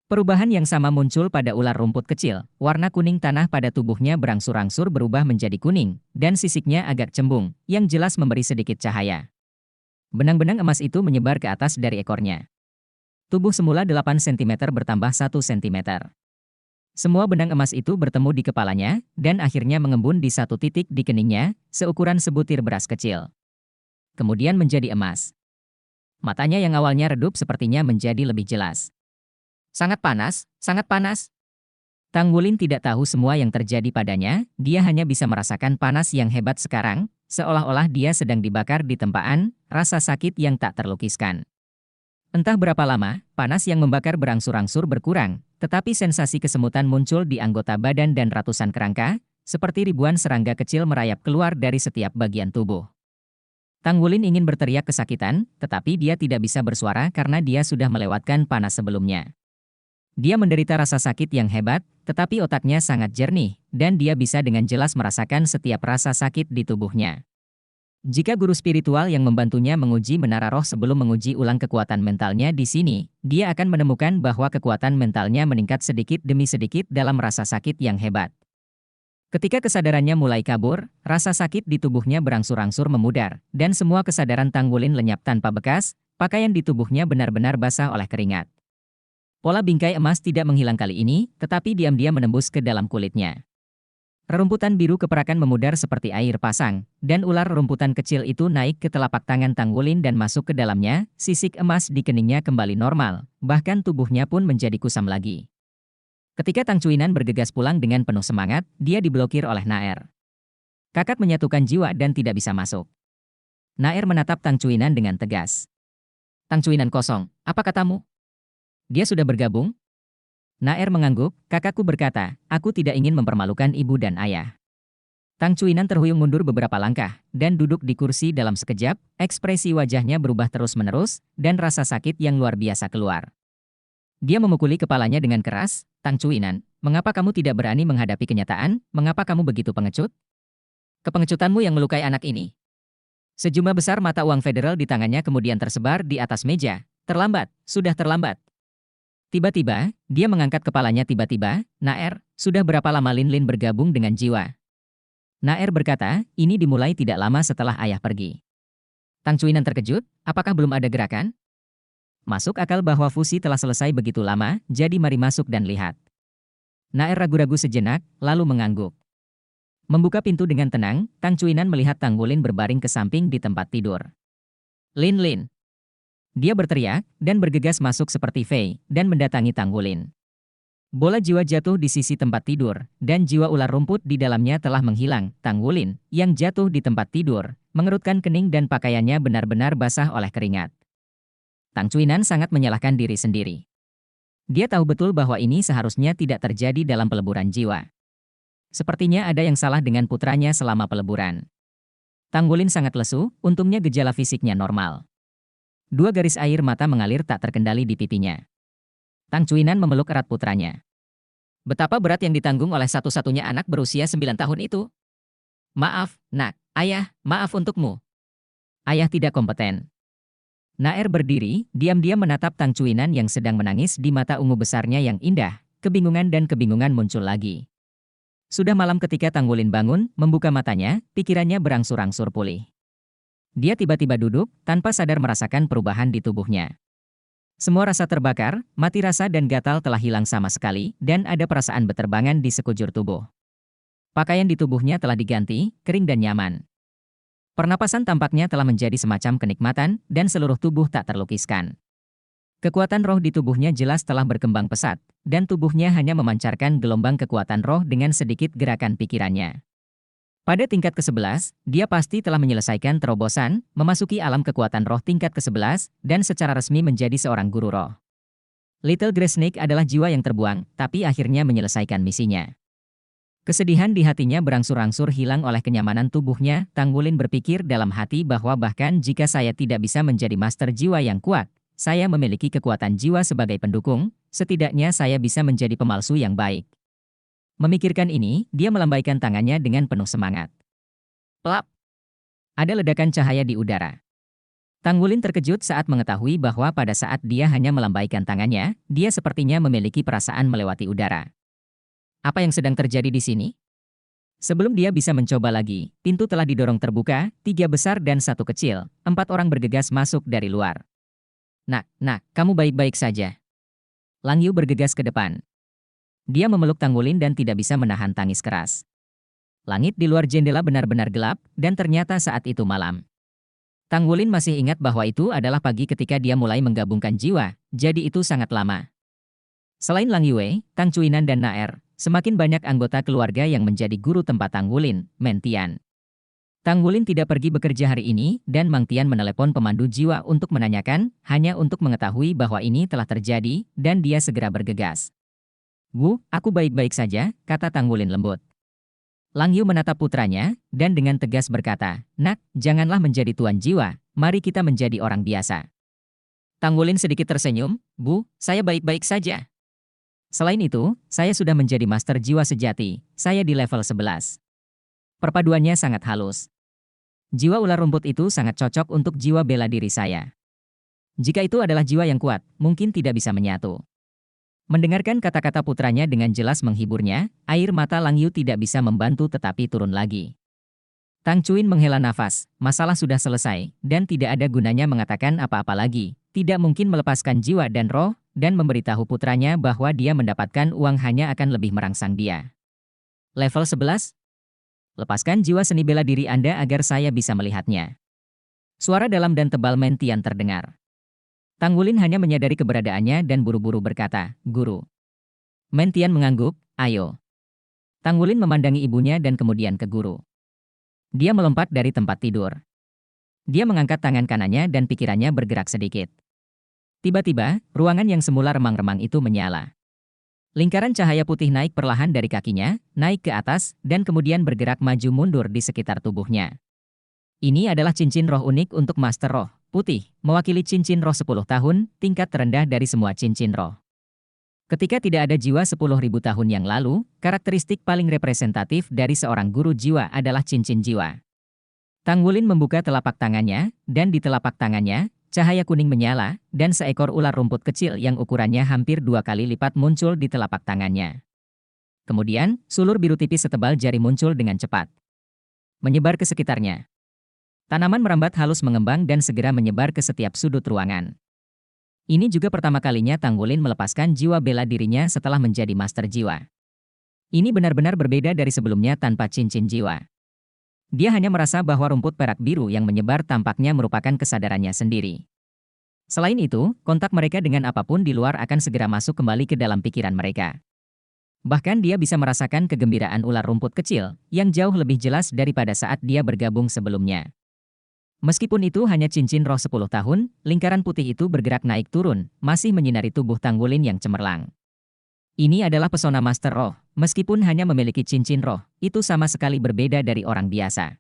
Perubahan yang sama muncul pada ular rumput kecil. Warna kuning tanah pada tubuhnya berangsur-angsur berubah menjadi kuning, dan sisiknya agak cembung, yang jelas memberi sedikit cahaya. Benang-benang emas itu menyebar ke atas dari ekornya. Tubuh semula 8 cm bertambah 1 cm. Semua benang emas itu bertemu di kepalanya, dan akhirnya mengembun di satu titik di keningnya, seukuran sebutir beras kecil. Kemudian menjadi emas. Matanya yang awalnya redup sepertinya menjadi lebih jelas. Sangat panas, sangat panas. Tang Wulin tidak tahu semua yang terjadi padanya, dia hanya bisa merasakan panas yang hebat sekarang, seolah-olah dia sedang dibakar di tempaan, rasa sakit yang tak terlukiskan. Entah berapa lama, panas yang membakar berangsur-angsur berkurang, tetapi sensasi kesemutan muncul di anggota badan dan ratusan kerangka, seperti ribuan serangga kecil merayap keluar dari setiap bagian tubuh. Tang Wulin ingin berteriak kesakitan, tetapi dia tidak bisa bersuara karena dia sudah melewatkan panas sebelumnya. Dia menderita rasa sakit yang hebat, tetapi otaknya sangat jernih, dan dia bisa dengan jelas merasakan setiap rasa sakit di tubuhnya. Jika guru spiritual yang membantunya menguji menara roh sebelum menguji ulang kekuatan mentalnya di sini, dia akan menemukan bahwa kekuatan mentalnya meningkat sedikit demi sedikit dalam rasa sakit yang hebat. Ketika kesadarannya mulai kabur, rasa sakit di tubuhnya berangsur-angsur memudar, dan semua kesadaran Tang Wulin lenyap tanpa bekas, pakaian di tubuhnya benar-benar basah oleh keringat. Pola bingkai emas tidak menghilang kali ini, tetapi diam-diam menembus ke dalam kulitnya. Rerumputan biru keperakan memudar seperti air pasang, dan ular rumputan kecil itu naik ke telapak tangan Tang Wulin dan masuk ke dalamnya, sisik emas di keningnya kembali normal, bahkan tubuhnya pun menjadi kusam lagi. Ketika Tang Cuinan bergegas pulang dengan penuh semangat, dia diblokir oleh Naer. Kakak menyatukan jiwa dan tidak bisa masuk. Naer menatap Tang Cuinan dengan tegas. Tang Cuinan kosong, apa katamu? Dia sudah bergabung? Naer mengangguk, kakakku berkata, aku tidak ingin mempermalukan ibu dan ayah. Tang Cuinan terhuyung mundur beberapa langkah, dan duduk di kursi dalam sekejap, ekspresi wajahnya berubah terus-menerus, dan rasa sakit yang luar biasa keluar. Dia memukuli kepalanya dengan keras, Tang Cuinan, mengapa kamu tidak berani menghadapi kenyataan, mengapa kamu begitu pengecut? Kepengecutanmu yang melukai anak ini. Sejumlah besar mata uang federal di tangannya kemudian tersebar di atas meja, terlambat, sudah terlambat. Tiba-tiba, dia mengangkat kepalanya tiba-tiba, Naer, sudah berapa lama Lin Lin bergabung dengan jiwa? Naer berkata, ini dimulai tidak lama setelah ayah pergi. Tang Cuinan terkejut, apakah belum ada gerakan? Masuk akal bahwa fusi telah selesai begitu lama, jadi mari masuk dan lihat. Naer ragu-ragu sejenak, lalu mengangguk. Membuka pintu dengan tenang, Tang Cuinan melihat Tang Wulin berbaring ke samping di tempat tidur. Lin Lin. Dia berteriak, dan bergegas masuk seperti Fei, dan mendatangi Tang Wulin. Bola jiwa jatuh di sisi tempat tidur, dan jiwa ular rumput di dalamnya telah menghilang. Tang Wulin, yang jatuh di tempat tidur, mengerutkan kening dan pakaiannya benar-benar basah oleh keringat. Tang Cuinan sangat menyalahkan diri sendiri. Dia tahu betul bahwa ini seharusnya tidak terjadi dalam peleburan jiwa. Sepertinya ada yang salah dengan putranya selama peleburan. Tang Wulin sangat lesu, untungnya gejala fisiknya normal. 2 garis air mata mengalir tak terkendali di pipinya. Tang Cuinan memeluk erat putranya. Betapa berat yang ditanggung oleh satu-satunya anak berusia 9 tahun itu. Maaf, nak, ayah, maaf untukmu. Ayah tidak kompeten. Naer berdiri, diam-diam menatap Tang Cuinan yang sedang menangis di mata ungu besarnya yang indah, kebingungan dan kebingungan muncul lagi. Sudah malam ketika Tang Wulin bangun, membuka matanya, pikirannya berangsur-angsur pulih. Dia tiba-tiba duduk, tanpa sadar merasakan perubahan di tubuhnya. Semua rasa terbakar, mati rasa dan gatal telah hilang sama sekali, dan ada perasaan beterbangan di sekujur tubuh. Pakaian di tubuhnya telah diganti, kering dan nyaman. Pernapasan tampaknya telah menjadi semacam kenikmatan, dan seluruh tubuh tak terlukiskan. Kekuatan roh di tubuhnya jelas telah berkembang pesat, dan tubuhnya hanya memancarkan gelombang kekuatan roh dengan sedikit gerakan pikirannya. Pada tingkat ke-11, dia pasti telah menyelesaikan terobosan, memasuki alam kekuatan roh tingkat ke-11, dan secara resmi menjadi seorang guru roh. Little Grey Snake adalah jiwa yang terbuang, tapi akhirnya menyelesaikan misinya. Kesedihan di hatinya berangsur-angsur hilang oleh kenyamanan tubuhnya. Tang Wulin berpikir dalam hati bahwa bahkan jika saya tidak bisa menjadi master jiwa yang kuat, saya memiliki kekuatan jiwa sebagai pendukung, setidaknya saya bisa menjadi pemalsu yang baik. Memikirkan ini, dia melambaikan tangannya dengan penuh semangat. Plap! Ada ledakan cahaya di udara. Tang Wulin terkejut saat mengetahui bahwa pada saat dia hanya melambaikan tangannya, dia sepertinya memiliki perasaan melewati udara. Apa yang sedang terjadi di sini? Sebelum dia bisa mencoba lagi, pintu telah didorong terbuka, 3 besar dan 1 kecil, 4 orang bergegas masuk dari luar. Nak, kamu baik-baik saja. Lang Yu bergegas ke depan. Dia memeluk Tang Wulin dan tidak bisa menahan tangis keras. Langit di luar jendela benar-benar gelap, dan ternyata saat itu malam. Tang Wulin masih ingat bahwa itu adalah pagi ketika dia mulai menggabungkan jiwa, jadi itu sangat lama. Selain Lang Yue, Tang Cuinan dan Naer, semakin banyak anggota keluarga yang menjadi guru tempat Tang Wulin, Mentian. Tang Wulin tidak pergi bekerja hari ini, dan Mang Tian menelepon pemandu jiwa untuk menanyakan, hanya untuk mengetahui bahwa ini telah terjadi, dan dia segera bergegas. "Bu, aku baik-baik saja," kata Tang Wulin lembut. Lang Yu menatap putranya, dan dengan tegas berkata, "Nak, janganlah menjadi tuan jiwa, mari kita menjadi orang biasa." Tang Wulin sedikit tersenyum, "Bu, saya baik-baik saja. Selain itu, saya sudah menjadi master jiwa sejati, saya di level 11. Perpaduannya sangat halus. Jiwa ular rumput itu sangat cocok untuk jiwa bela diri saya. Jika itu adalah jiwa yang kuat, mungkin tidak bisa menyatu." Mendengarkan kata-kata putranya dengan jelas menghiburnya, air mata Lang Yu tidak bisa membantu tetapi turun lagi. Tang Cuin menghela nafas, masalah sudah selesai, dan tidak ada gunanya mengatakan apa-apa lagi. Tidak mungkin melepaskan jiwa dan roh, dan memberitahu putranya bahwa dia mendapatkan uang hanya akan lebih merangsang dia. Level 11? Lepaskan jiwa seni bela diri Anda agar saya bisa melihatnya. Suara dalam dan tebal Mentian terdengar. Tang Wulin hanya menyadari keberadaannya dan buru-buru berkata, "Guru." Mentian mengangguk, "Ayo." Tang Wulin memandangi ibunya dan kemudian ke guru. Dia melompat dari tempat tidur. Dia mengangkat tangan kanannya dan pikirannya bergerak sedikit. Tiba-tiba, ruangan yang semula remang-remang itu menyala. Lingkaran cahaya putih naik perlahan dari kakinya, naik ke atas, dan kemudian bergerak maju mundur di sekitar tubuhnya. Ini adalah cincin roh unik untuk Master Roh. Putih, mewakili cincin roh 10 tahun, tingkat terendah dari semua cincin roh. Ketika tidak ada jiwa 10.000 tahun yang lalu, karakteristik paling representatif dari seorang guru jiwa adalah cincin jiwa. Tang Wulin membuka telapak tangannya, dan di telapak tangannya, cahaya kuning menyala, dan seekor ular rumput kecil yang ukurannya hampir 2 kali lipat muncul di telapak tangannya. Kemudian, sulur biru tipis setebal jari muncul dengan cepat. Menyebar ke sekitarnya. Tanaman merambat halus mengembang dan segera menyebar ke setiap sudut ruangan. Ini juga pertama kalinya Tang Wulin melepaskan jiwa bela dirinya setelah menjadi master jiwa. Ini benar-benar berbeda dari sebelumnya tanpa cincin jiwa. Dia hanya merasa bahwa rumput perak biru yang menyebar tampaknya merupakan kesadarannya sendiri. Selain itu, kontak mereka dengan apapun di luar akan segera masuk kembali ke dalam pikiran mereka. Bahkan dia bisa merasakan kegembiraan ular rumput kecil, yang jauh lebih jelas daripada saat dia bergabung sebelumnya. Meskipun itu hanya cincin roh 10 tahun, lingkaran putih itu bergerak naik turun, masih menyinari tubuh Tang Wulin yang cemerlang. Ini adalah pesona Master Roh, meskipun hanya memiliki cincin roh, itu sama sekali berbeda dari orang biasa.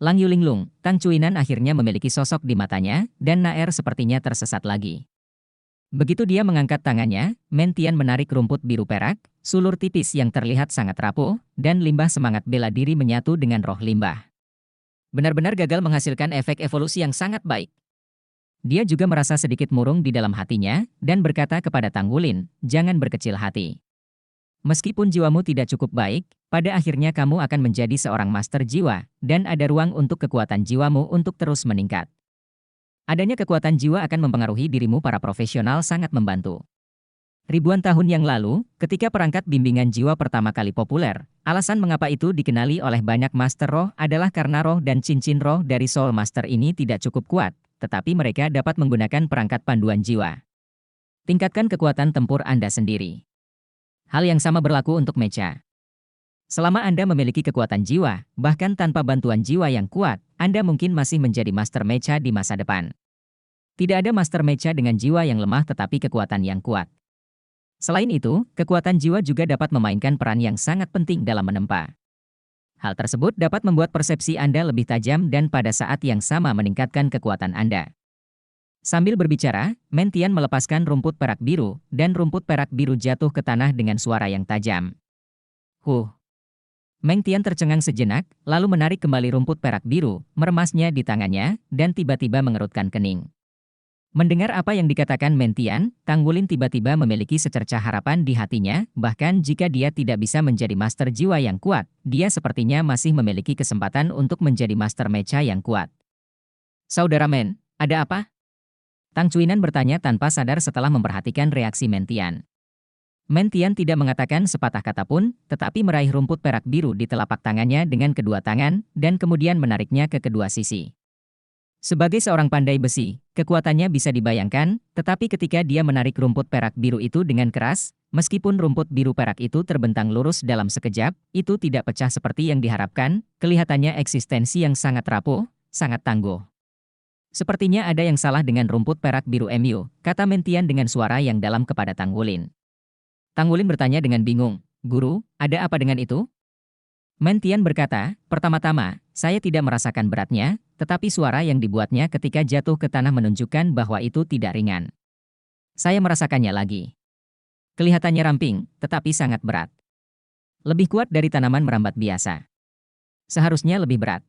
Lang Yulinglung, Tang Cuinan akhirnya memiliki sosok di matanya, dan Naer sepertinya tersesat lagi. Begitu dia mengangkat tangannya, Mentian menarik rumput biru perak, sulur tipis yang terlihat sangat rapuh, dan limbah semangat bela diri menyatu dengan roh limbah. Benar-benar gagal menghasilkan efek evolusi yang sangat baik. Dia juga merasa sedikit murung di dalam hatinya, dan berkata kepada Tang Wulin, "Jangan berkecil hati. Meskipun jiwamu tidak cukup baik, pada akhirnya kamu akan menjadi seorang master jiwa, dan ada ruang untuk kekuatan jiwamu untuk terus meningkat. Adanya kekuatan jiwa akan mempengaruhi dirimu para profesional sangat membantu." Ribuan tahun yang lalu, ketika perangkat bimbingan jiwa pertama kali populer, alasan mengapa itu dikenali oleh banyak master roh adalah karena roh dan cincin roh dari Soul Master ini tidak cukup kuat, tetapi mereka dapat menggunakan perangkat panduan jiwa. Tingkatkan kekuatan tempur Anda sendiri. Hal yang sama berlaku untuk mecha. Selama Anda memiliki kekuatan jiwa, bahkan tanpa bantuan jiwa yang kuat, Anda mungkin masih menjadi master mecha di masa depan. Tidak ada master mecha dengan jiwa yang lemah tetapi kekuatan yang kuat. Selain itu, kekuatan jiwa juga dapat memainkan peran yang sangat penting dalam menempa. Hal tersebut dapat membuat persepsi Anda lebih tajam dan pada saat yang sama meningkatkan kekuatan Anda. Sambil berbicara, Mentian melepaskan rumput perak biru, dan rumput perak biru jatuh ke tanah dengan suara yang tajam. Huh! Meng Tian tercengang sejenak, lalu menarik kembali rumput perak biru, meremasnya di tangannya, dan tiba-tiba mengerutkan kening. Mendengar apa yang dikatakan Meng Tian, Tang Wulin tiba-tiba memiliki secercah harapan di hatinya, bahkan jika dia tidak bisa menjadi master jiwa yang kuat, dia sepertinya masih memiliki kesempatan untuk menjadi master mecha yang kuat. Saudara Men, ada apa? Tang Cuinan bertanya tanpa sadar setelah memperhatikan reaksi Meng Tian. Meng Tian tidak mengatakan sepatah kata pun, tetapi meraih rumput perak biru di telapak tangannya dengan kedua tangan, dan kemudian menariknya ke kedua sisi. Sebagai seorang pandai besi, kekuatannya bisa dibayangkan, tetapi ketika dia menarik rumput perak biru itu dengan keras, meskipun rumput biru perak itu terbentang lurus dalam sekejap, itu tidak pecah seperti yang diharapkan, kelihatannya eksistensi yang sangat rapuh, sangat tangguh. Sepertinya ada yang salah dengan rumput perak biru MU, kata Meng Tian dengan suara yang dalam kepada Tang Wulin. Tang Wulin bertanya dengan bingung, "Guru, ada apa dengan itu?" Meng Tian berkata, "Pertama-tama, saya tidak merasakan beratnya, tetapi suara yang dibuatnya ketika jatuh ke tanah menunjukkan bahwa itu tidak ringan. Saya merasakannya lagi. Kelihatannya ramping, tetapi sangat berat. Lebih kuat dari tanaman merambat biasa. Seharusnya lebih berat.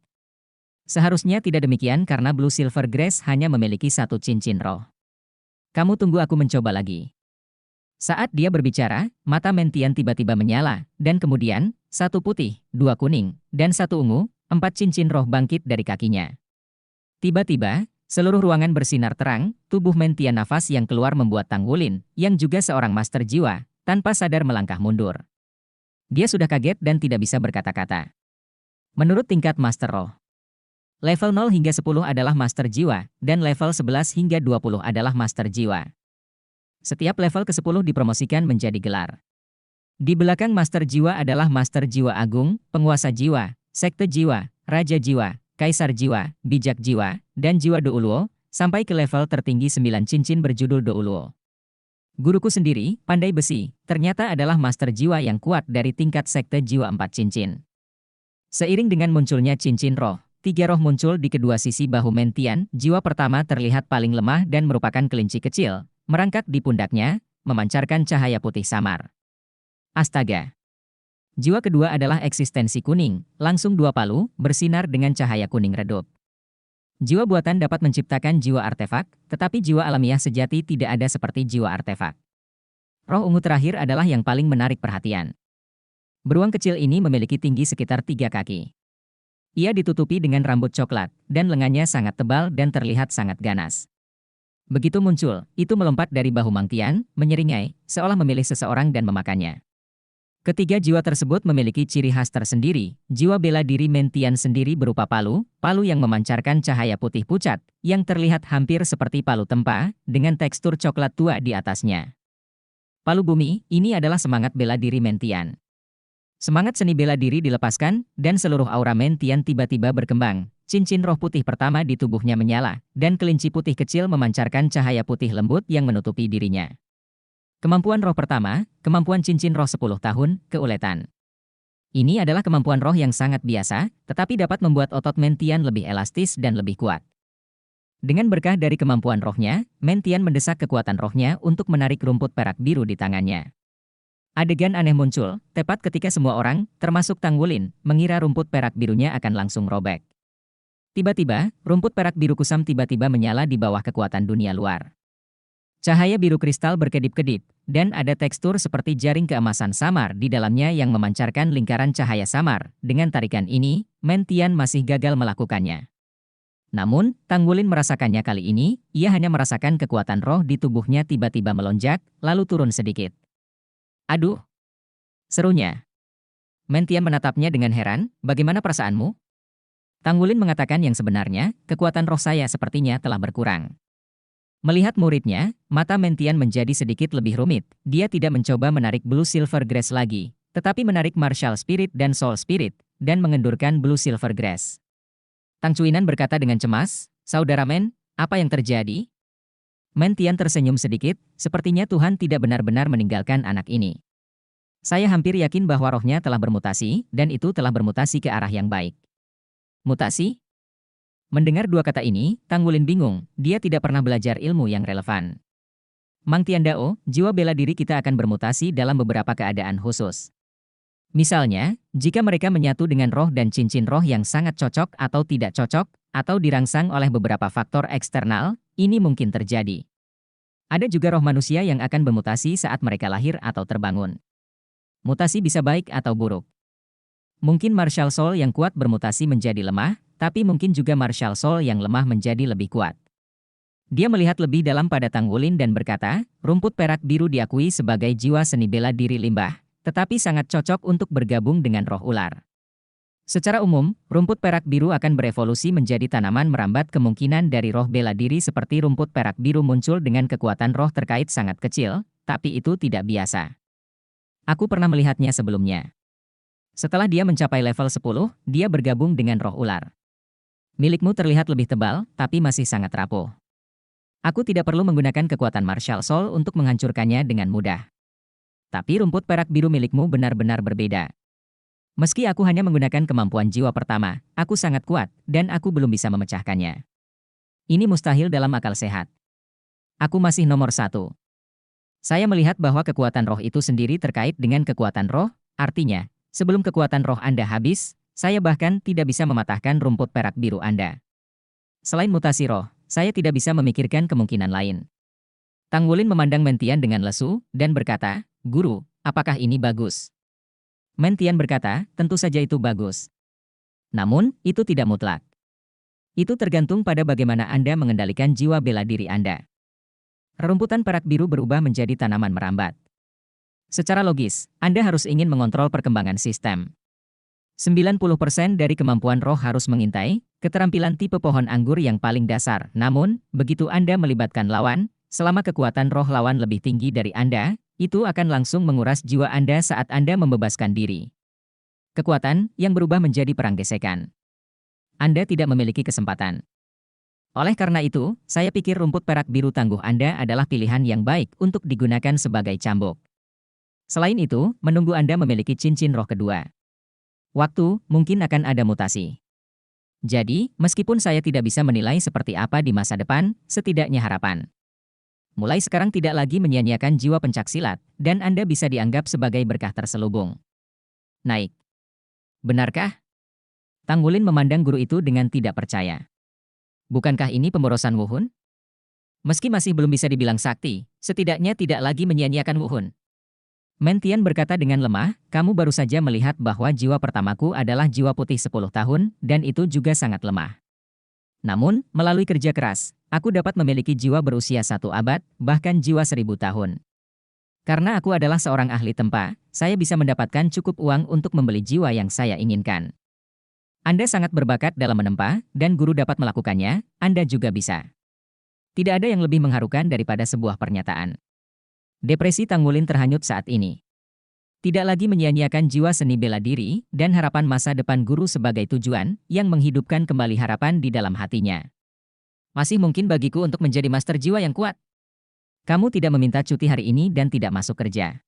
Seharusnya tidak demikian karena Blue Silver Grass hanya memiliki satu cincin roh. Kamu tunggu aku mencoba lagi." Saat dia berbicara, mata Meng Tian tiba-tiba menyala, dan kemudian, satu putih, dua kuning, dan satu ungu, 4 cincin roh bangkit dari kakinya. Tiba-tiba, seluruh ruangan bersinar terang, tubuh Meng Tian nafas yang keluar membuat Tang Wulin, yang juga seorang master jiwa, tanpa sadar melangkah mundur. Dia sudah kaget dan tidak bisa berkata-kata. Menurut tingkat master roh, level 0 hingga 10 adalah master jiwa, dan level 11 hingga 20 adalah master jiwa. Setiap level ke-10 dipromosikan menjadi gelar. Di belakang Master Jiwa adalah Master Jiwa Agung, Penguasa Jiwa, Sekte Jiwa, Raja Jiwa, Kaisar Jiwa, Bijak Jiwa, dan Jiwa Douluo, sampai ke level tertinggi 9 cincin berjudul Douluo. Guruku sendiri, pandai besi, ternyata adalah Master Jiwa yang kuat dari tingkat Sekte Jiwa 4 cincin. Seiring dengan munculnya cincin roh, 3 roh muncul di kedua sisi bahu Meng Tian. Jiwa pertama terlihat paling lemah dan merupakan kelinci kecil, merangkak di pundaknya, memancarkan cahaya putih samar. Astaga! Jiwa kedua adalah eksistensi kuning, langsung 2 palu, bersinar dengan cahaya kuning redup. Jiwa buatan dapat menciptakan jiwa artefak, tetapi jiwa alamiah sejati tidak ada seperti jiwa artefak. Roh ungu terakhir adalah yang paling menarik perhatian. Beruang kecil ini memiliki tinggi sekitar 3 kaki. Ia ditutupi dengan rambut coklat, dan lengannya sangat tebal dan terlihat sangat ganas. Begitu muncul, itu melompat dari bahu Meng Tian, menyeringai, seolah memilih seseorang dan memakannya. Ketiga jiwa tersebut memiliki ciri khas tersendiri. Jiwa bela diri Meng Tian sendiri berupa palu yang memancarkan cahaya putih pucat, yang terlihat hampir seperti palu tempa, dengan tekstur coklat tua di atasnya. Palu bumi, ini adalah semangat bela diri Meng Tian. Semangat seni bela diri dilepaskan, dan seluruh aura Meng Tian tiba-tiba berkembang. Cincin roh putih pertama di tubuhnya menyala, dan kelinci putih kecil memancarkan cahaya putih lembut yang menutupi dirinya. Kemampuan roh pertama, kemampuan cincin roh 10 tahun, keuletan. Ini adalah kemampuan roh yang sangat biasa, tetapi dapat membuat otot Meng Tian lebih elastis dan lebih kuat. Dengan berkah dari kemampuan rohnya, Meng Tian mendesak kekuatan rohnya untuk menarik rumput perak biru di tangannya. Adegan aneh muncul, tepat ketika semua orang, termasuk Tang Wulin, mengira rumput perak birunya akan langsung robek. Tiba-tiba, rumput perak biru kusam tiba-tiba menyala di bawah kekuatan dunia luar. Cahaya biru kristal berkedip-kedip, dan ada tekstur seperti jaring keemasan samar di dalamnya yang memancarkan lingkaran cahaya samar. Dengan tarikan ini, Meng Tian masih gagal melakukannya. Namun, Tang Wulin merasakannya kali ini, ia hanya merasakan kekuatan roh di tubuhnya tiba-tiba melonjak, lalu turun sedikit. "Aduh!" serunya. Meng Tian menatapnya dengan heran, "Bagaimana perasaanmu?" Tang Wulin mengatakan yang sebenarnya, kekuatan roh saya sepertinya telah berkurang. Melihat muridnya, mata Meng Tian menjadi sedikit lebih rumit. Dia tidak mencoba menarik Blue Silver Grass lagi, tetapi menarik Martial Spirit dan Soul Spirit, dan mengendurkan Blue Silver Grass. Tang Cuinan berkata dengan cemas, "Saudara Men, apa yang terjadi?" Meng Tian tersenyum sedikit, sepertinya Tuhan tidak benar-benar meninggalkan anak ini. Saya hampir yakin bahwa rohnya telah bermutasi, dan itu telah bermutasi ke arah yang baik. Mutasi? Mendengar dua kata ini, Tang Wulin bingung, dia tidak pernah belajar ilmu yang relevan. Mang Tiandao, jiwa bela diri kita akan bermutasi dalam beberapa keadaan khusus. Misalnya, jika mereka menyatu dengan roh dan cincin roh yang sangat cocok atau tidak cocok, atau dirangsang oleh beberapa faktor eksternal, ini mungkin terjadi. Ada juga roh manusia yang akan bermutasi saat mereka lahir atau terbangun. Mutasi bisa baik atau buruk. Mungkin martial soul yang kuat bermutasi menjadi lemah, tapi mungkin juga martial soul yang lemah menjadi lebih kuat. Dia melihat lebih dalam pada Tang Wulin dan berkata, rumput perak biru diakui sebagai jiwa seni bela diri limbah, tetapi sangat cocok untuk bergabung dengan roh ular. Secara umum, rumput perak biru akan berevolusi menjadi tanaman merambat kemungkinan dari roh bela diri seperti rumput perak biru muncul dengan kekuatan roh terkait sangat kecil, tapi itu tidak biasa. Aku pernah melihatnya sebelumnya. Setelah dia mencapai level 10, dia bergabung dengan roh ular. Milikmu terlihat lebih tebal, tapi masih sangat rapuh. Aku tidak perlu menggunakan kekuatan martial soul untuk menghancurkannya dengan mudah. Tapi rumput perak biru milikmu benar-benar berbeda. Meski aku hanya menggunakan kemampuan jiwa pertama, aku sangat kuat, dan aku belum bisa memecahkannya. Ini mustahil dalam akal sehat. Aku masih nomor 1. Saya melihat bahwa kekuatan roh itu sendiri terkait dengan kekuatan roh, artinya, sebelum kekuatan roh Anda habis, saya bahkan tidak bisa mematahkan rumput perak biru Anda. Selain mutasi roh, saya tidak bisa memikirkan kemungkinan lain. Tang Wulin memandang Mentian dengan lesu, dan berkata, Guru, apakah ini bagus? Mentian berkata, tentu saja itu bagus. Namun, itu tidak mutlak. Itu tergantung pada bagaimana Anda mengendalikan jiwa bela diri Anda. Rerumputan perak biru berubah menjadi tanaman merambat. Secara logis, Anda harus ingin mengontrol perkembangan sistem. 90% dari kemampuan roh harus mengintai, keterampilan tipe pohon anggur yang paling dasar. Namun, begitu Anda melibatkan lawan, selama kekuatan roh lawan lebih tinggi dari Anda, itu akan langsung menguras jiwa Anda saat Anda membebaskan diri. Kekuatan yang berubah menjadi perang gesekan. Anda tidak memiliki kesempatan. Oleh karena itu, saya pikir rumput perak biru tangguh Anda adalah pilihan yang baik untuk digunakan sebagai cambuk. Selain itu, menunggu Anda memiliki cincin roh kedua. Waktu, mungkin akan ada mutasi. Jadi, meskipun saya tidak bisa menilai seperti apa di masa depan, setidaknya harapan. Mulai sekarang tidak lagi menyia-nyiakan jiwa pencaksilat, dan Anda bisa dianggap sebagai berkah terselubung. Naik. Benarkah? Tang Wulin memandang guru itu dengan tidak percaya. Bukankah ini pemborosan Wuhun? Meski masih belum bisa dibilang sakti, setidaknya tidak lagi menyia-nyiakan Wuhun. Mentian berkata dengan lemah, kamu baru saja melihat bahwa jiwa pertamaku adalah jiwa putih 10 tahun, dan itu juga sangat lemah. Namun, melalui kerja keras, aku dapat memiliki jiwa berusia 1 abad, bahkan jiwa 1000 tahun. Karena aku adalah seorang ahli tempa, saya bisa mendapatkan cukup uang untuk membeli jiwa yang saya inginkan. Anda sangat berbakat dalam menempa, dan guru dapat melakukannya, Anda juga bisa. Tidak ada yang lebih mengharukan daripada sebuah pernyataan. Depresi Tang Wulin terhanyut saat ini. Tidak lagi menyia-nyiakan jiwa seni bela diri dan harapan masa depan guru sebagai tujuan yang menghidupkan kembali harapan di dalam hatinya. Masih mungkin bagiku untuk menjadi master jiwa yang kuat. Kamu tidak meminta cuti hari ini dan tidak masuk kerja.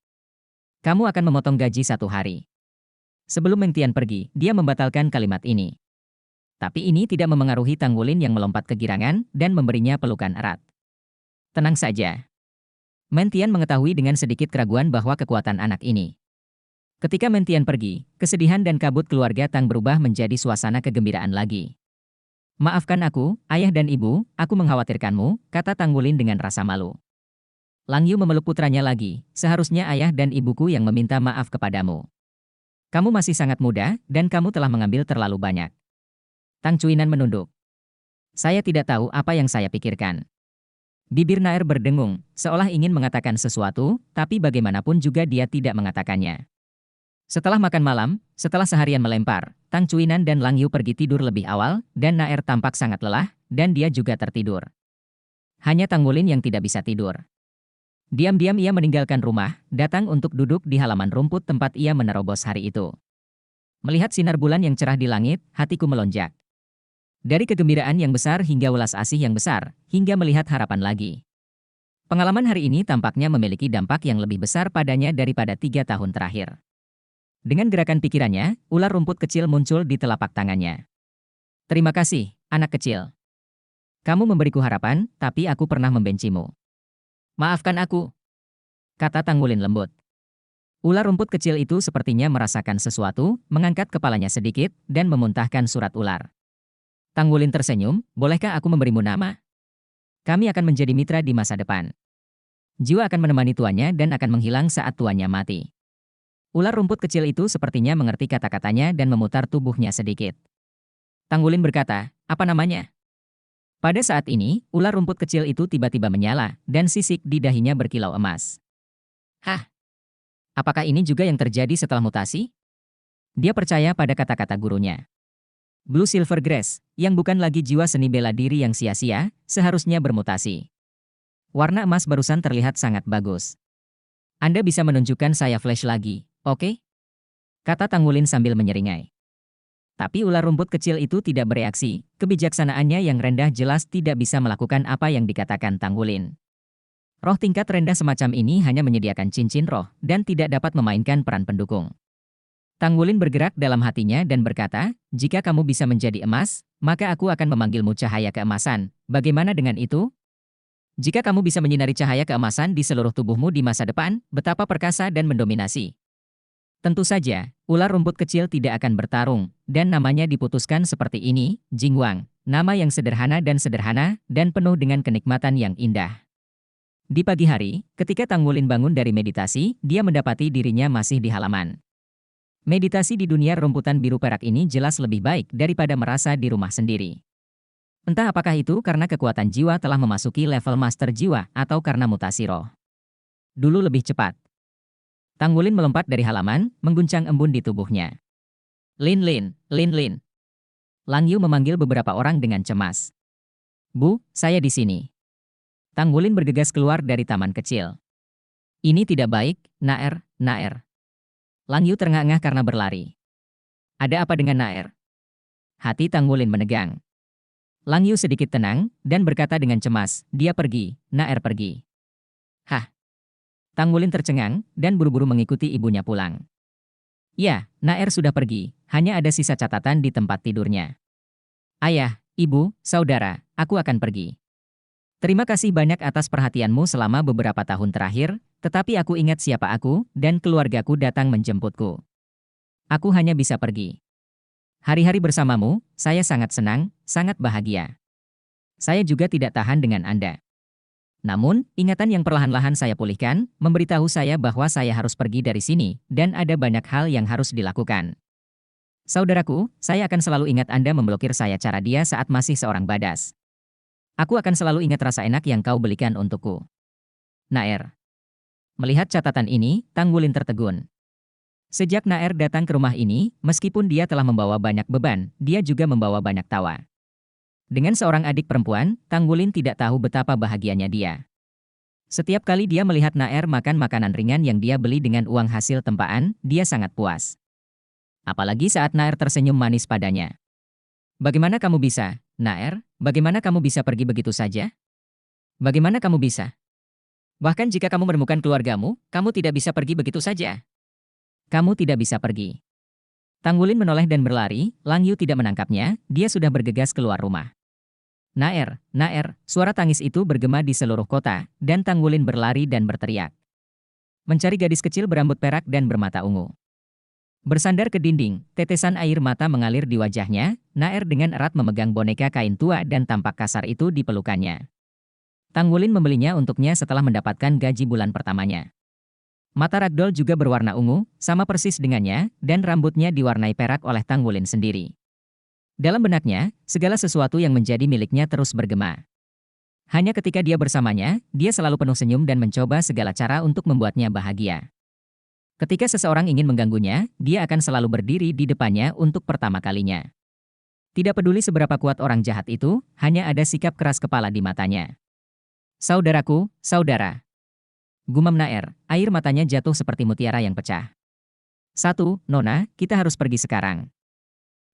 Kamu akan memotong gaji 1 hari. Sebelum Mengtian pergi, dia membatalkan kalimat ini. Tapi ini tidak memengaruhi Tang Wulin yang melompat kegirangan dan memberinya pelukan erat. Tenang saja. Mentian mengetahui dengan sedikit keraguan bahwa kekuatan anak ini. Ketika Mentian pergi, kesedihan dan kabut keluarga Tang berubah menjadi suasana kegembiraan lagi. Maafkan aku, ayah dan ibu, aku mengkhawatirkanmu, kata Tang Wulin dengan rasa malu. Lang Yu memeluk putranya lagi, seharusnya ayah dan ibuku yang meminta maaf kepadamu. Kamu masih sangat muda, dan kamu telah mengambil terlalu banyak. Tang Cuinan menunduk. Saya tidak tahu apa yang saya pikirkan. Bibir Naer berdengung, seolah ingin mengatakan sesuatu, tapi bagaimanapun juga dia tidak mengatakannya. Setelah makan malam, setelah seharian melempar, Tang Cuinan dan Lang Yu pergi tidur lebih awal, dan Naer tampak sangat lelah, dan dia juga tertidur. Hanya Tang Wulin yang tidak bisa tidur. Diam-diam ia meninggalkan rumah, datang untuk duduk di halaman rumput tempat ia menerobos hari itu. Melihat sinar bulan yang cerah di langit, hatiku melonjak. Dari kegembiraan yang besar hingga welas asih yang besar, hingga melihat harapan lagi. Pengalaman hari ini tampaknya memiliki dampak yang lebih besar padanya daripada 3 tahun terakhir. Dengan gerakan pikirannya, ular rumput kecil muncul di telapak tangannya. Terima kasih, anak kecil. Kamu memberiku harapan, tapi aku pernah membencimu. Maafkan aku, kata Tang Wulin lembut. Ular rumput kecil itu sepertinya merasakan sesuatu, mengangkat kepalanya sedikit, dan memuntahkan surat ular. Tanggulin tersenyum, bolehkah aku memberimu nama? Kami akan menjadi mitra di masa depan. Jiwa akan menemani tuannya dan akan menghilang saat tuannya mati. Ular rumput kecil itu sepertinya mengerti kata-katanya dan memutar tubuhnya sedikit. Tanggulin berkata, apa namanya? Pada saat ini, ular rumput kecil itu tiba-tiba menyala, dan sisik di dahinya berkilau emas. Hah? Apakah ini juga yang terjadi setelah mutasi? Dia percaya pada kata-kata gurunya. Blue Silver Grass, yang bukan lagi jiwa seni bela diri yang sia-sia, seharusnya bermutasi. Warna emas barusan terlihat sangat bagus. Anda bisa menunjukkan saya flash lagi, oke? Kata Tanggulin sambil menyeringai. Tapi ular rumput kecil itu tidak bereaksi, kebijaksanaannya yang rendah jelas tidak bisa melakukan apa yang dikatakan Tanggulin. Roh tingkat rendah semacam ini hanya menyediakan cincin roh, dan tidak dapat memainkan peran pendukung. Tanggulin bergerak dalam hatinya dan berkata, jika kamu bisa menjadi emas, maka aku akan memanggilmu cahaya keemasan. Bagaimana dengan itu? Jika kamu bisa menyinari cahaya keemasan di seluruh tubuhmu di masa depan, betapa perkasa dan mendominasi. Tentu saja, ular rumput kecil tidak akan bertarung, dan namanya diputuskan seperti ini, Jingwang, nama yang sederhana dan penuh dengan kenikmatan yang indah. Di pagi hari, ketika Tanggulin bangun dari meditasi, dia mendapati dirinya masih di halaman. Meditasi di dunia rumputan biru perak ini jelas lebih baik daripada merasa di rumah sendiri. Entah apakah itu karena kekuatan jiwa telah memasuki level master jiwa atau karena mutasi roh. Dulu lebih cepat. Tanggulin melompat dari halaman, mengguncang embun di tubuhnya. Lin Lin, Lin Lin. Lang Yu memanggil beberapa orang dengan cemas. Bu, saya di sini. Tanggulin bergegas keluar dari taman kecil. Ini tidak baik, Naer, Naer. Lang Yu terengah-engah karena berlari. Ada apa dengan Naer? Hati Tanggulin menegang. Lang Yu sedikit tenang, dan berkata dengan cemas, dia pergi, Naer pergi. Hah? Tanggulin tercengang, dan buru-buru mengikuti ibunya pulang. Ya, Naer sudah pergi, hanya ada sisa catatan di tempat tidurnya. Ayah, ibu, saudara, aku akan pergi. Terima kasih banyak atas perhatianmu selama beberapa tahun terakhir, tetapi aku ingat siapa aku, dan keluargaku datang menjemputku. Aku hanya bisa pergi. Hari-hari bersamamu, saya sangat senang, sangat bahagia. Saya juga tidak tahan dengan Anda. Namun, ingatan yang perlahan-lahan saya pulihkan, memberitahu saya bahwa saya harus pergi dari sini, dan ada banyak hal yang harus dilakukan. Saudaraku, saya akan selalu ingat Anda memblokir saya cara dia saat masih seorang badas. Aku akan selalu ingat rasa enak yang kau belikan untukku. Naer. Melihat catatan ini, Tanggulin tertegun. Sejak Naer datang ke rumah ini, meskipun dia telah membawa banyak beban, dia juga membawa banyak tawa. Dengan seorang adik perempuan, Tanggulin tidak tahu betapa bahagianya dia. Setiap kali dia melihat Naer makan makanan ringan yang dia beli dengan uang hasil tempaan, dia sangat puas. Apalagi saat Naer tersenyum manis padanya. Bagaimana kamu bisa, Naer? Bagaimana kamu bisa pergi begitu saja? Bagaimana kamu bisa? Bahkan jika kamu menemukan keluargamu, kamu tidak bisa pergi begitu saja. Kamu tidak bisa pergi. Tanggulin menoleh dan berlari, Lang Yu tidak menangkapnya, dia sudah bergegas keluar rumah. Naer, Naer, suara tangis itu bergema di seluruh kota, dan Tanggulin berlari dan berteriak. Mencari gadis kecil berambut perak dan bermata ungu. Bersandar ke dinding, tetesan air mata mengalir di wajahnya, Naer dengan erat memegang boneka kain tua dan tampak kasar itu di pelukannya. Tanggulin membelinya untuknya setelah mendapatkan gaji bulan pertamanya. Mata ragdoll juga berwarna ungu, sama persis dengannya, dan rambutnya diwarnai perak oleh Tanggulin sendiri. Dalam benaknya, segala sesuatu yang menjadi miliknya terus bergema. Hanya ketika dia bersamanya, dia selalu penuh senyum dan mencoba segala cara untuk membuatnya bahagia. Ketika seseorang ingin mengganggunya, dia akan selalu berdiri di depannya untuk pertama kalinya. Tidak peduli seberapa kuat orang jahat itu, hanya ada sikap keras kepala di matanya. Saudaraku, saudara. Gumam Naer, air matanya jatuh seperti mutiara yang pecah. 1. Nona, kita harus pergi sekarang.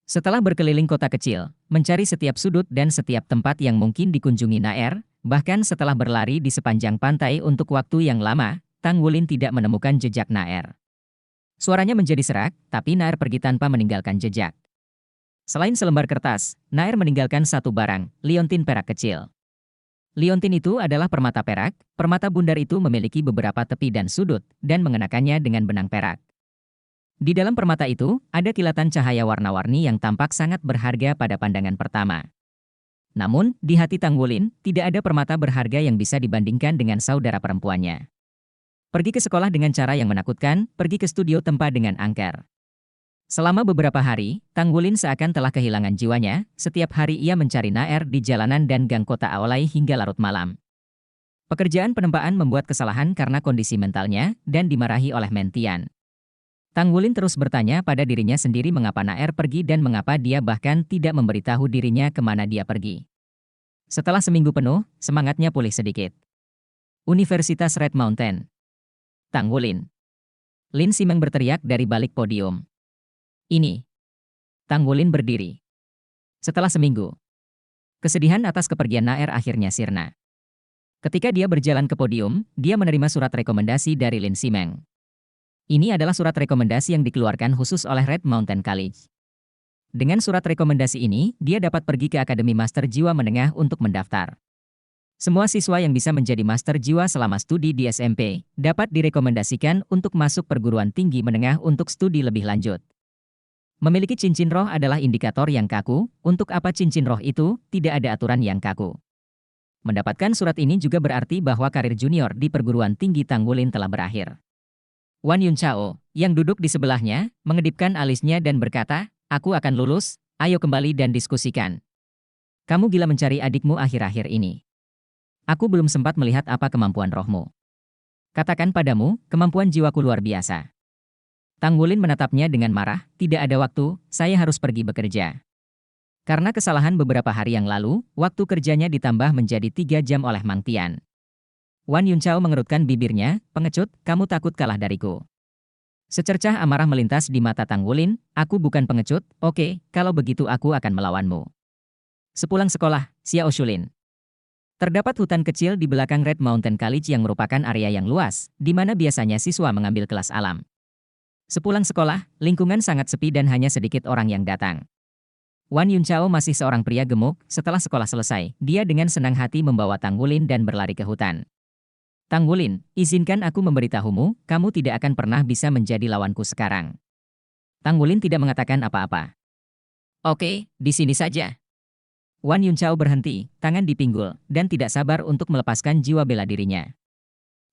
Setelah berkeliling kota kecil, mencari setiap sudut dan setiap tempat yang mungkin dikunjungi Naer, bahkan setelah berlari di sepanjang pantai untuk waktu yang lama, Tanggulin tidak menemukan jejak Naer. Suaranya menjadi serak, tapi Naer pergi tanpa meninggalkan jejak. Selain selembar kertas, Naer meninggalkan satu barang, liontin perak kecil. Liontin itu adalah permata perak, permata bundar itu memiliki beberapa tepi dan sudut, dan mengenakannya dengan benang perak. Di dalam permata itu, ada kilatan cahaya warna-warni yang tampak sangat berharga pada pandangan pertama. Namun, di hati Tanggulin, tidak ada permata berharga yang bisa dibandingkan dengan saudara perempuannya. Pergi ke sekolah dengan cara yang menakutkan, pergi ke studio tempa dengan angker. Selama beberapa hari, Tanggulin seakan telah kehilangan jiwanya, setiap hari ia mencari Naer di jalanan dan gang kota Aolai hingga larut malam. Pekerjaan penempaan membuat kesalahan karena kondisi mentalnya, dan dimarahi oleh Mentian. Tanggulin terus bertanya pada dirinya sendiri mengapa Naer pergi dan mengapa dia bahkan tidak memberitahu dirinya kemana dia pergi. Setelah seminggu penuh, semangatnya pulih sedikit. Universitas Red Mountain. Tanggulin. Lin Simeng berteriak dari balik podium. Ini. Tanggulin berdiri. Setelah seminggu, kesedihan atas kepergian Naer akhirnya sirna. Ketika dia berjalan ke podium, dia menerima surat rekomendasi dari Lin Simeng. Ini adalah surat rekomendasi yang dikeluarkan khusus oleh Red Mountain College. Dengan surat rekomendasi ini, dia dapat pergi ke Akademi Master Jiwa Menengah untuk mendaftar. Semua siswa yang bisa menjadi Master Jiwa selama studi di SMP, dapat direkomendasikan untuk masuk perguruan tinggi menengah untuk studi lebih lanjut. Memiliki cincin roh adalah indikator yang kaku, untuk apa cincin roh itu, tidak ada aturan yang kaku. Mendapatkan surat ini juga berarti bahwa karir junior di perguruan tinggi Tanggulin telah berakhir. Wan Yunchao, yang duduk di sebelahnya, mengedipkan alisnya dan berkata, "Aku akan lulus, ayo kembali dan diskusikan. Kamu gila mencari adikmu akhir-akhir ini. Aku belum sempat melihat apa kemampuan rohmu. Katakan padamu, kemampuan jiwaku luar biasa." Tanggulin menatapnya dengan marah, "Tidak ada waktu, saya harus pergi bekerja." Karena kesalahan beberapa hari yang lalu, waktu kerjanya ditambah menjadi 3 jam oleh Mang Tian. Wan Yunchao mengerutkan bibirnya, "Pengecut, kamu takut kalah dariku." Secercah amarah melintas di mata Tanggulin, "Aku bukan pengecut, oke, kalau begitu aku akan melawanmu." Sepulang sekolah, Xiao Shulin. Terdapat hutan kecil di belakang Red Mountain College yang merupakan area yang luas, di mana biasanya siswa mengambil kelas alam. Sepulang sekolah, lingkungan sangat sepi dan hanya sedikit orang yang datang. Wan Yunchao masih seorang pria gemuk, setelah sekolah selesai, dia dengan senang hati membawa Tanggulin dan berlari ke hutan. "Tanggulin, izinkan aku memberitahumu, kamu tidak akan pernah bisa menjadi lawanku sekarang." Tanggulin tidak mengatakan apa-apa. "Oke, di sini saja." Wan Yunchao berhenti, tangan di pinggul, dan tidak sabar untuk melepaskan jiwa bela dirinya.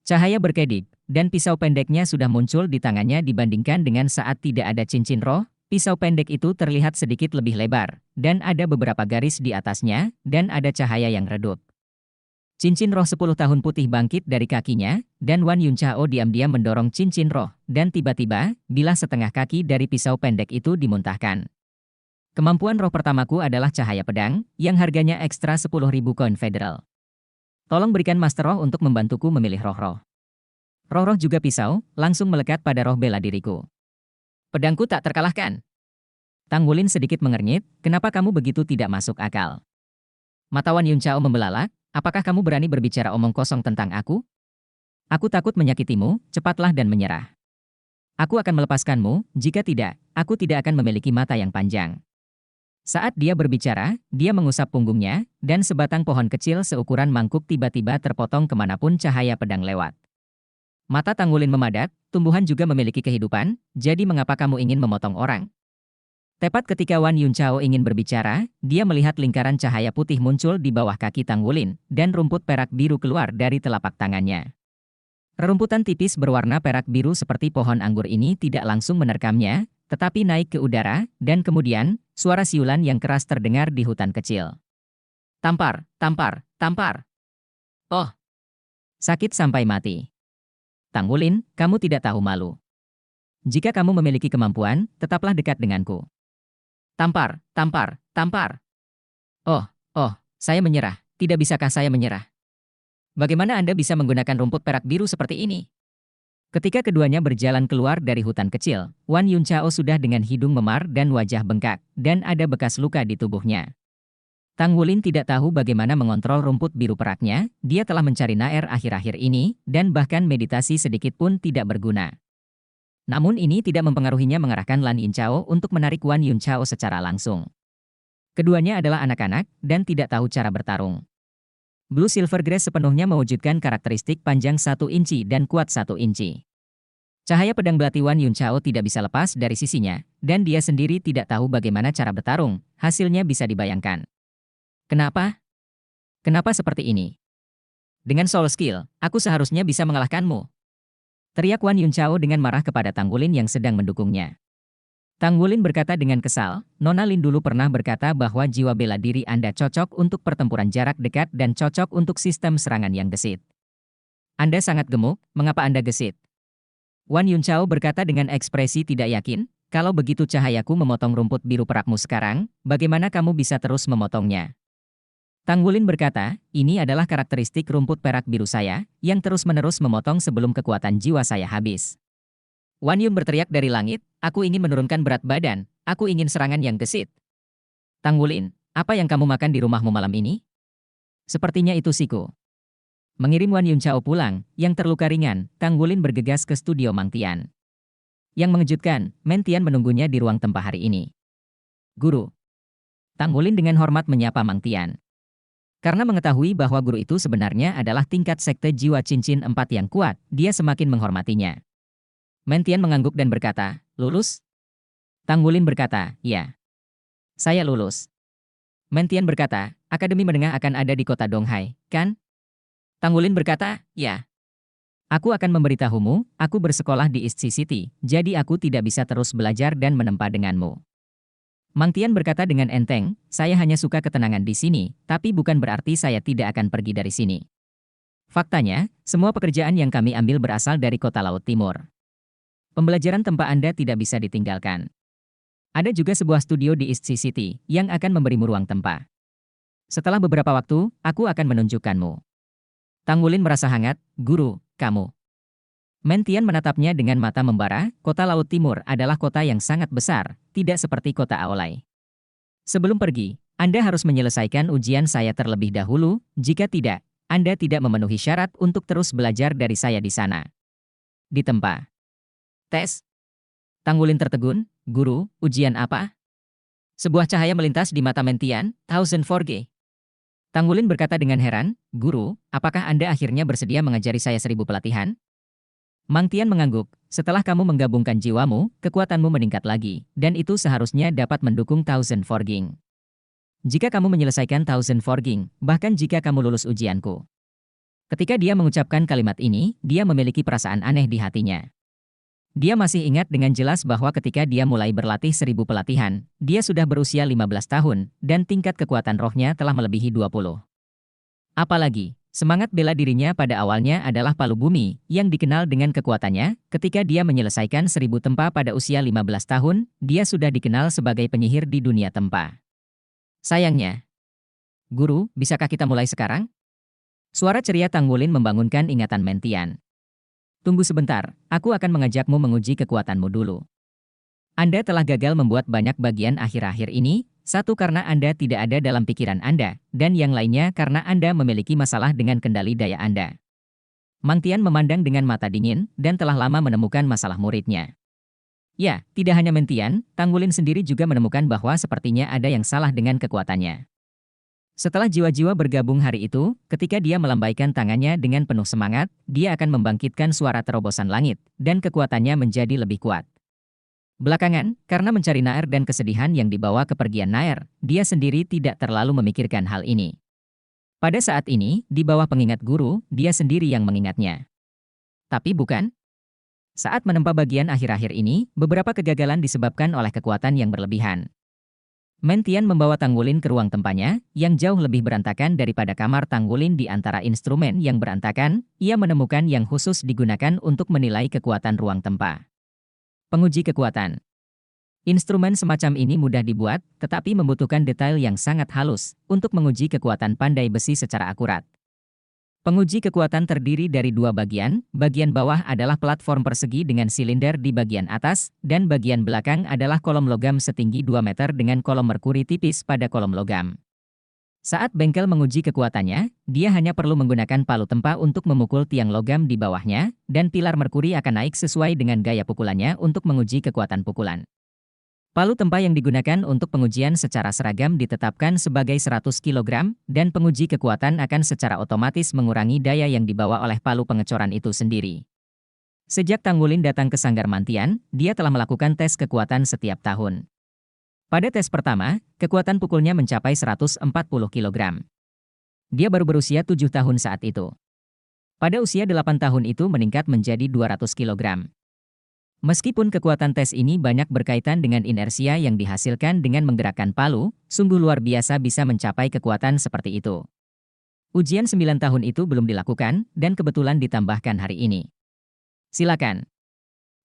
Cahaya berkedip, dan pisau pendeknya sudah muncul di tangannya dibandingkan dengan saat tidak ada cincin roh. Pisau pendek itu terlihat sedikit lebih lebar, dan ada beberapa garis di atasnya, dan ada cahaya yang redup. Cincin roh 10 tahun putih bangkit dari kakinya, dan Wan Yunchao diam-diam mendorong cincin roh, dan tiba-tiba, bilah setengah kaki dari pisau pendek itu dimuntahkan. Kemampuan roh pertamaku adalah cahaya pedang, yang harganya ekstra 10.000 koin federal. Tolong berikan Master Roh untuk membantuku memilih roh-roh. Roh-roh juga pisau, langsung melekat pada roh bela diriku. Pedangku tak terkalahkan. Tanggulin sedikit mengernyit, "Kenapa kamu begitu tidak masuk akal?" Mata Wan Yunchao membelalak, "Apakah kamu berani berbicara omong kosong tentang aku? Aku takut menyakitimu, cepatlah dan menyerah. Aku akan melepaskanmu, jika tidak, aku tidak akan memiliki mata yang panjang." Saat dia berbicara, dia mengusap punggungnya, dan sebatang pohon kecil seukuran mangkuk tiba-tiba terpotong kemanapun cahaya pedang lewat. Mata Tanggulin memadat, "Tumbuhan juga memiliki kehidupan, jadi mengapa kamu ingin memotong orang?" Tepat ketika Wan Yunchao ingin berbicara, dia melihat lingkaran cahaya putih muncul di bawah kaki Tanggulin, dan rumput perak biru keluar dari telapak tangannya. Rerumputan tipis berwarna perak biru seperti pohon anggur ini tidak langsung menerkamnya, tetapi naik ke udara, dan kemudian, suara siulan yang keras terdengar di hutan kecil. "Tampar, tampar, tampar." "Oh, sakit sampai mati." "Tanggulin, kamu tidak tahu malu. Jika kamu memiliki kemampuan, tetaplah dekat denganku." "Tampar, tampar, tampar." "Oh, oh, saya menyerah. Tidak bisakah saya menyerah? Bagaimana Anda bisa menggunakan rumput perak biru seperti ini?" Ketika keduanya berjalan keluar dari hutan kecil, Wan Yunchao sudah dengan hidung memar dan wajah bengkak, dan ada bekas luka di tubuhnya. Tanggulin tidak tahu bagaimana mengontrol rumput biru peraknya, dia telah mencari Naer akhir-akhir ini, dan bahkan meditasi sedikit pun tidak berguna. Namun ini tidak mempengaruhinya mengarahkan Lan Yunchao untuk menarik Wan Yunchao secara langsung. Keduanya adalah anak-anak, dan tidak tahu cara bertarung. Blue Silvergrass sepenuhnya mewujudkan karakteristik panjang 1 inci dan kuat 1 inci. Cahaya pedang belati Wan Yuntao tidak bisa lepas dari sisinya, dan dia sendiri tidak tahu bagaimana cara bertarung, hasilnya bisa dibayangkan. Kenapa? Kenapa seperti ini? Dengan soul skill, aku seharusnya bisa mengalahkanmu. Teriak Wan Yuntao dengan marah kepada Tang Wulin yang sedang mendukungnya. Tang Wulin berkata dengan kesal, Nona Lin dulu pernah berkata bahwa jiwa bela diri Anda cocok untuk pertempuran jarak dekat dan cocok untuk sistem serangan yang gesit. Anda sangat gemuk, mengapa Anda gesit? Wan Yuntao berkata dengan ekspresi tidak yakin, kalau begitu cahayaku memotong rumput biru perakmu sekarang, bagaimana kamu bisa terus memotongnya? Tang Wulin berkata, ini adalah karakteristik rumput perak biru saya, yang terus-menerus memotong sebelum kekuatan jiwa saya habis. Wan Yun berteriak dari langit, aku ingin menurunkan berat badan, aku ingin serangan yang gesit. Tang Wulin, apa yang kamu makan di rumahmu malam ini? Sepertinya itu siku. Mengirim Wan Yuntao pulang, yang terluka ringan, Tang Wulin bergegas ke studio Mang Tian. Yang mengejutkan, Men Tian menunggunya di ruang tempah hari ini. Guru. Tang Wulin dengan hormat menyapa Mang Tian. Karena mengetahui bahwa guru itu sebenarnya adalah tingkat sekte jiwa cincin 4 yang kuat, dia semakin menghormatinya. Men Tian mengangguk dan berkata, lulus? Tang Wulin berkata, ya. Saya lulus. Men Tian berkata, Akademi Menengah akan ada di kota Donghai, kan? Tang Wulin berkata, ya. Aku akan memberitahumu, aku bersekolah di East Sea City, jadi aku tidak bisa terus belajar dan menempa denganmu. Mang Tian berkata dengan enteng, saya hanya suka ketenangan di sini, tapi bukan berarti saya tidak akan pergi dari sini. Faktanya, semua pekerjaan yang kami ambil berasal dari kota Laut Timur. Pembelajaran tempa Anda tidak bisa ditinggalkan. Ada juga sebuah studio di East Sea City yang akan memberimu ruang tempa. Setelah beberapa waktu, aku akan menunjukkanmu. Tang Wulin merasa hangat, guru, kamu. Men Tian menatapnya dengan mata membara, kota Laut Timur adalah kota yang sangat besar, tidak seperti kota Aolai. Sebelum pergi, Anda harus menyelesaikan ujian saya terlebih dahulu, jika tidak, Anda tidak memenuhi syarat untuk terus belajar dari saya di sana. Ditempa. Tes. Tang Wulin tertegun, guru, ujian apa? Sebuah cahaya melintas di mata Men Tian, 1004G. Tang Wulin berkata dengan heran, guru, apakah Anda akhirnya bersedia mengajari saya 1000 pelatihan? Mang Tian mengangguk, setelah kamu menggabungkan jiwamu, kekuatanmu meningkat lagi, dan itu seharusnya dapat mendukung 1004G. Jika kamu menyelesaikan 1004G, bahkan jika kamu lulus ujianku. Ketika dia mengucapkan kalimat ini, dia memiliki perasaan aneh di hatinya. Dia masih ingat dengan jelas bahwa ketika dia mulai berlatih 1000 pelatihan, dia sudah berusia 15 tahun, dan tingkat kekuatan rohnya telah melebihi 20. Apalagi, semangat bela dirinya pada awalnya adalah palu bumi, yang dikenal dengan kekuatannya, ketika dia menyelesaikan 1000 tempa pada usia 15 tahun, dia sudah dikenal sebagai penyihir di dunia tempa. Sayangnya. Guru, bisakah kita mulai sekarang? Suara ceria Tang Wulin membangunkan ingatan Men Tian. Tunggu sebentar, aku akan mengajakmu menguji kekuatanmu dulu. Anda telah gagal membuat banyak bagian akhir-akhir ini, satu karena Anda tidak ada dalam pikiran Anda, dan yang lainnya karena Anda memiliki masalah dengan kendali daya Anda. Mang Tian memandang dengan mata dingin, dan telah lama menemukan masalah muridnya. Ya, tidak hanya Men Tian, Tang Wulin sendiri juga menemukan bahwa sepertinya ada yang salah dengan kekuatannya. Setelah jiwa-jiwa bergabung hari itu, ketika dia melambaikan tangannya dengan penuh semangat, dia akan membangkitkan suara terobosan langit, dan kekuatannya menjadi lebih kuat. Belakangan, karena mencari Naer dan kesedihan yang dibawa kepergian Naer, dia sendiri tidak terlalu memikirkan hal ini. Pada saat ini, di bawah pengingat guru, dia sendiri yang mengingatnya. Tapi bukan? Saat menempa bagian akhir-akhir ini, beberapa kegagalan disebabkan oleh kekuatan yang berlebihan. Men Tian membawa Tang Wulin ke ruang tempanya, yang jauh lebih berantakan daripada kamar Tang Wulin di antara instrumen yang berantakan, ia menemukan yang khusus digunakan untuk menilai kekuatan ruang tempa. Penguji kekuatan. Instrumen semacam ini mudah dibuat, tetapi membutuhkan detail yang sangat halus, untuk menguji kekuatan pandai besi secara akurat. Penguji kekuatan terdiri dari 2 bagian bawah adalah platform persegi dengan silinder di bagian atas, dan bagian belakang adalah kolom logam setinggi 2 meter dengan kolom merkuri tipis pada kolom logam. Saat bengkel menguji kekuatannya, dia hanya perlu menggunakan palu tempa untuk memukul tiang logam di bawahnya, dan pilar merkuri akan naik sesuai dengan gaya pukulannya untuk menguji kekuatan pukulan. Palu tempa yang digunakan untuk pengujian secara seragam ditetapkan sebagai 100 kg, dan penguji kekuatan akan secara otomatis mengurangi daya yang dibawa oleh palu pengecoran itu sendiri. Sejak Tanggulin datang ke Sanggar Mantian, dia telah melakukan tes kekuatan setiap tahun. Pada tes pertama, kekuatan pukulnya mencapai 140 kg. Dia baru berusia 7 tahun saat itu. Pada usia 8 tahun itu meningkat menjadi 200 kg. Meskipun kekuatan tes ini banyak berkaitan dengan inersia yang dihasilkan dengan menggerakkan palu, sungguh luar biasa bisa mencapai kekuatan seperti itu. Ujian 9 tahun itu belum dilakukan, dan kebetulan ditambahkan hari ini. Silakan.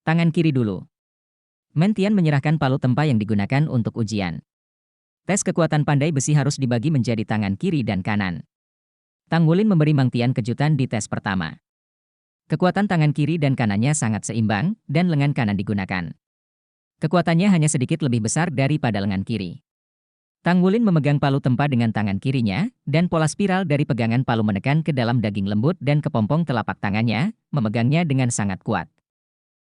Tangan kiri dulu. Mentian menyerahkan palu tempa yang digunakan untuk ujian. Tes kekuatan pandai besi harus dibagi menjadi tangan kiri dan kanan. Tanggulin memberi Mang Tian kejutan di tes pertama. Kekuatan tangan kiri dan kanannya sangat seimbang, dan lengan kanan digunakan. Kekuatannya hanya sedikit lebih besar daripada lengan kiri. Tanggulin memegang palu tempa dengan tangan kirinya, dan pola spiral dari pegangan palu menekan ke dalam daging lembut dan kepompong telapak tangannya, memegangnya dengan sangat kuat.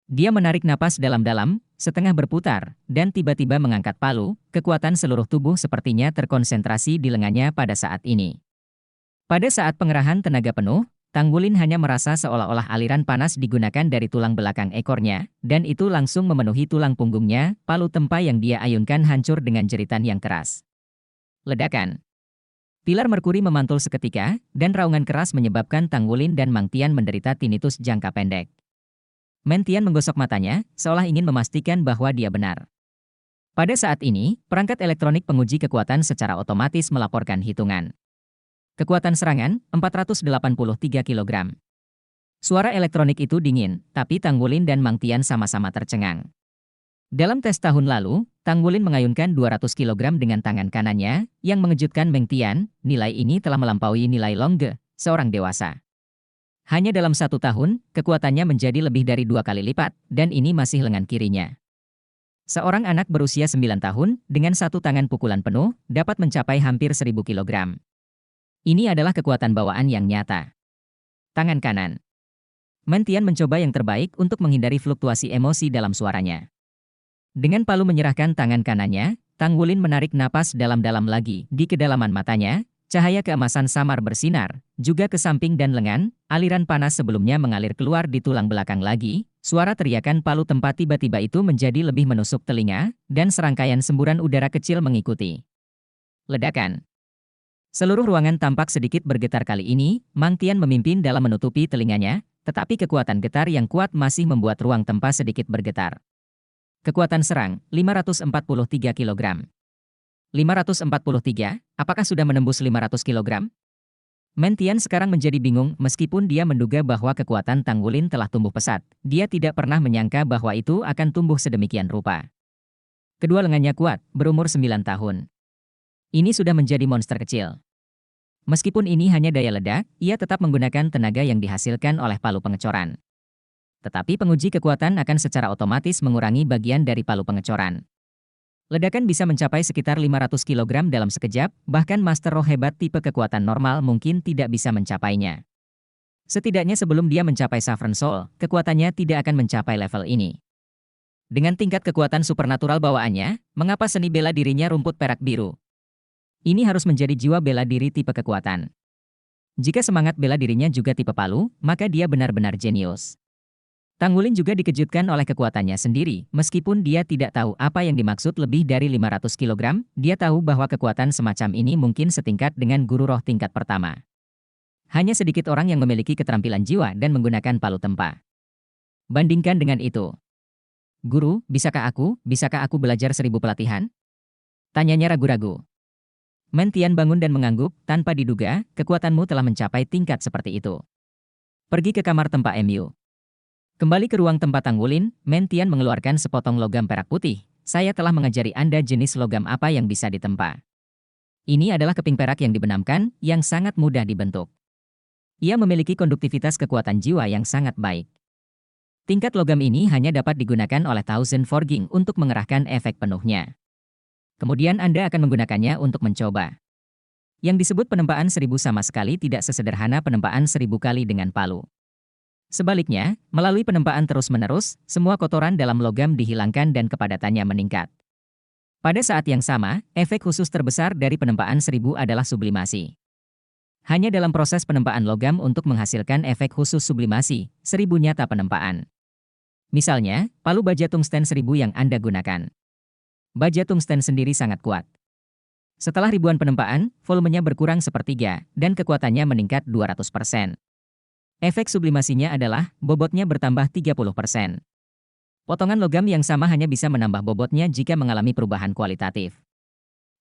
Dia menarik napas dalam-dalam, setengah berputar, dan tiba-tiba mengangkat palu. Kekuatan seluruh tubuh sepertinya terkonsentrasi di lengannya pada saat ini. Pada saat pengerahan tenaga penuh, Tanggulin hanya merasa seolah-olah aliran panas digunakan dari tulang belakang ekornya, dan itu langsung memenuhi tulang punggungnya. Palu tempa yang dia ayunkan hancur dengan jeritan yang keras. Ledakan. Pilar merkuri memantul seketika, dan raungan keras menyebabkan Tanggulin dan Mang Tian menderita tinnitus jangka pendek. Mentian menggosok matanya, seolah ingin memastikan bahwa dia benar. Pada saat ini, perangkat elektronik penguji kekuatan secara otomatis melaporkan hitungan. Kekuatan serangan, 483 kg. Suara elektronik itu dingin, tapi Tanggulin dan Mang Tian sama-sama tercengang. Dalam tes tahun lalu, Tanggulin mengayunkan 200 kg dengan tangan kanannya, yang mengejutkan Mang Tian. Nilai ini telah melampaui nilai Long Ge, seorang dewasa. Hanya dalam 1 tahun, kekuatannya menjadi lebih dari 2 kali lipat, dan ini masih lengan kirinya. Seorang anak berusia 9 tahun, dengan satu tangan pukulan penuh, dapat mencapai hampir 1000 kg. Ini adalah kekuatan bawaan yang nyata. Tangan kanan. Mentian mencoba yang terbaik untuk menghindari fluktuasi emosi dalam suaranya. Dengan palu menyerahkan tangan kanannya, Tanggulin menarik napas dalam-dalam lagi. Di kedalaman matanya, cahaya keemasan samar bersinar, juga ke samping dan lengan. Aliran panas sebelumnya mengalir keluar di tulang belakang lagi. Suara teriakan palu tempa tiba-tiba itu menjadi lebih menusuk telinga, dan serangkaian semburan udara kecil mengikuti. Ledakan. Seluruh ruangan tampak sedikit bergetar kali ini. Mang Tian memimpin dalam menutupi telinganya, tetapi kekuatan getar yang kuat masih membuat ruang tempa sedikit bergetar. Kekuatan serang, 543 kg. 543, apakah sudah menembus 500 kg? Mentian sekarang menjadi bingung. Meskipun dia menduga bahwa kekuatan Tanggulin telah tumbuh pesat, dia tidak pernah menyangka bahwa itu akan tumbuh sedemikian rupa. Kedua lengannya kuat, berumur 9 tahun. Ini sudah menjadi monster kecil. Meskipun ini hanya daya ledak, ia tetap menggunakan tenaga yang dihasilkan oleh palu pengecoran. Tetapi penguji kekuatan akan secara otomatis mengurangi bagian dari palu pengecoran. Ledakan bisa mencapai sekitar 500 kg dalam sekejap, bahkan master roh hebat tipe kekuatan normal mungkin tidak bisa mencapainya. Setidaknya sebelum dia mencapai Saffron Soul, kekuatannya tidak akan mencapai level ini. Dengan tingkat kekuatan supernatural bawaannya, mengapa seni bela dirinya rumput perak biru? Ini harus menjadi jiwa bela diri tipe kekuatan. Jika semangat bela dirinya juga tipe palu, maka dia benar-benar jenius. Tanggulin juga dikejutkan oleh kekuatannya sendiri. Meskipun dia tidak tahu apa yang dimaksud lebih dari 500 kg, dia tahu bahwa kekuatan semacam ini mungkin setingkat dengan guru roh tingkat pertama. Hanya sedikit orang yang memiliki keterampilan jiwa dan menggunakan palu tempa. Bandingkan dengan itu. Guru, bisakah aku belajar 1000 pelatihan? Tanyanya ragu-ragu. Mentian bangun dan mengangguk. Tanpa diduga, kekuatanmu telah mencapai tingkat seperti itu. Pergi ke kamar tempa MU. Kembali ke ruang tempat Tanggulin, Mentian mengeluarkan sepotong logam perak putih. Saya telah mengajari Anda jenis logam apa yang bisa ditempa. Ini adalah keping perak yang dibenamkan, yang sangat mudah dibentuk. Ia memiliki konduktivitas kekuatan jiwa yang sangat baik. Tingkat logam ini hanya dapat digunakan oleh Thousand Forging untuk mengerahkan efek penuhnya. Kemudian Anda akan menggunakannya untuk mencoba. Yang disebut penempaan 1000 sama sekali tidak sesederhana penempaan 1000 kali dengan palu. Sebaliknya, melalui penempaan terus-menerus, semua kotoran dalam logam dihilangkan dan kepadatannya meningkat. Pada saat yang sama, efek khusus terbesar dari penempaan 1000 adalah sublimasi. Hanya dalam proses penempaan logam untuk menghasilkan efek khusus sublimasi, 1000 nyata penempaan. Misalnya, palu baja tungsten 1000 yang Anda gunakan. Baja tungsten sendiri sangat kuat. Setelah ribuan penempaan, volumenya berkurang sepertiga, dan kekuatannya meningkat 200%. Efek sublimasinya adalah, bobotnya bertambah 30%. Potongan logam yang sama hanya bisa menambah bobotnya jika mengalami perubahan kualitatif.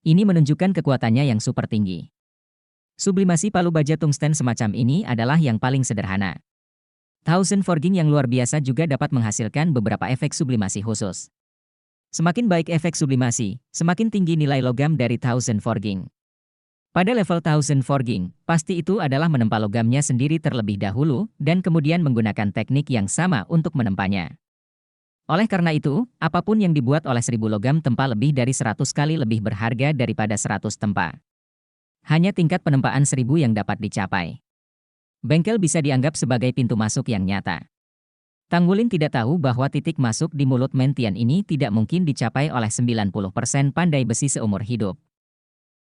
Ini menunjukkan kekuatannya yang super tinggi. Sublimasi palu baja tungsten semacam ini adalah yang paling sederhana. Thousand forging yang luar biasa juga dapat menghasilkan beberapa efek sublimasi khusus. Semakin baik efek sublimasi, semakin tinggi nilai logam dari thousand forging. Pada level thousand forging, pasti itu adalah menempa logamnya sendiri terlebih dahulu, dan kemudian menggunakan teknik yang sama untuk menempanya. Oleh karena itu, apapun yang dibuat oleh 1000 logam tempa lebih dari 100 kali lebih berharga daripada 100 tempa. Hanya tingkat penempaan 1000 yang dapat dicapai. Bengkel bisa dianggap sebagai pintu masuk yang nyata. Tanggulin tidak tahu bahwa titik masuk di mulut mentian ini tidak mungkin dicapai oleh 90% pandai besi seumur hidup.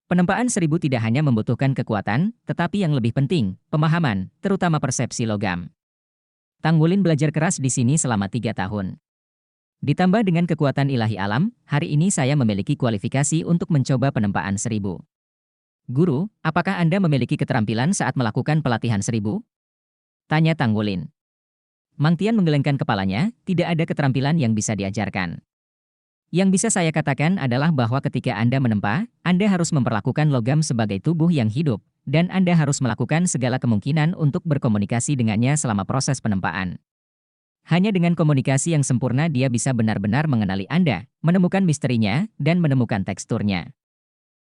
Penempaan 1000 tidak hanya membutuhkan kekuatan, tetapi yang lebih penting, pemahaman, terutama persepsi logam. Tanggulin belajar keras di sini selama 3 tahun. Ditambah dengan kekuatan ilahi alam, hari ini saya memiliki kualifikasi untuk mencoba penempaan 1000. Guru, apakah Anda memiliki keterampilan saat melakukan pelatihan 1000? Tanya Tanggulin. Mang Tian menggelengkan kepalanya, tidak ada keterampilan yang bisa diajarkan. Yang bisa saya katakan adalah bahwa ketika Anda menempa, Anda harus memperlakukan logam sebagai tubuh yang hidup, dan Anda harus melakukan segala kemungkinan untuk berkomunikasi dengannya selama proses penempaan. Hanya dengan komunikasi yang sempurna dia bisa benar-benar mengenali Anda, menemukan misterinya, dan menemukan teksturnya.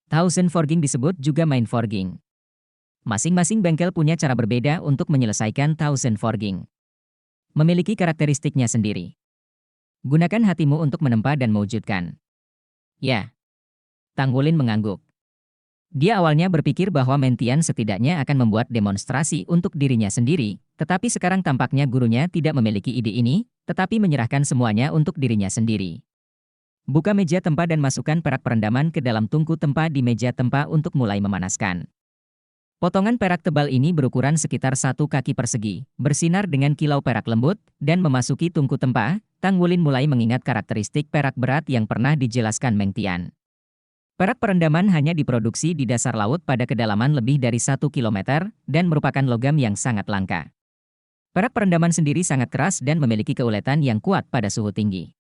Thousand forging disebut juga mind forging. Masing-masing bengkel punya cara berbeda untuk menyelesaikan thousand forging. Memiliki karakteristiknya sendiri. Gunakan hatimu untuk menempa dan mewujudkan. Ya. Tanggulin mengangguk. Dia awalnya berpikir bahwa Mentian setidaknya akan membuat demonstrasi untuk dirinya sendiri, tetapi sekarang tampaknya gurunya tidak memiliki ide ini, tetapi menyerahkan semuanya untuk dirinya sendiri. Buka meja tempa dan masukkan perak perendaman ke dalam tungku tempa di meja tempa untuk mulai memanaskan. Potongan perak tebal ini berukuran sekitar 1 kaki persegi, bersinar dengan kilau perak lembut, dan memasuki tungku tempa, Tanggulin mulai mengingat karakteristik perak berat yang pernah dijelaskan Mentian. Perak perendaman hanya diproduksi di dasar laut pada kedalaman lebih dari 1 km, dan merupakan logam yang sangat langka. Perak perendaman sendiri sangat keras dan memiliki keuletan yang kuat pada suhu tinggi.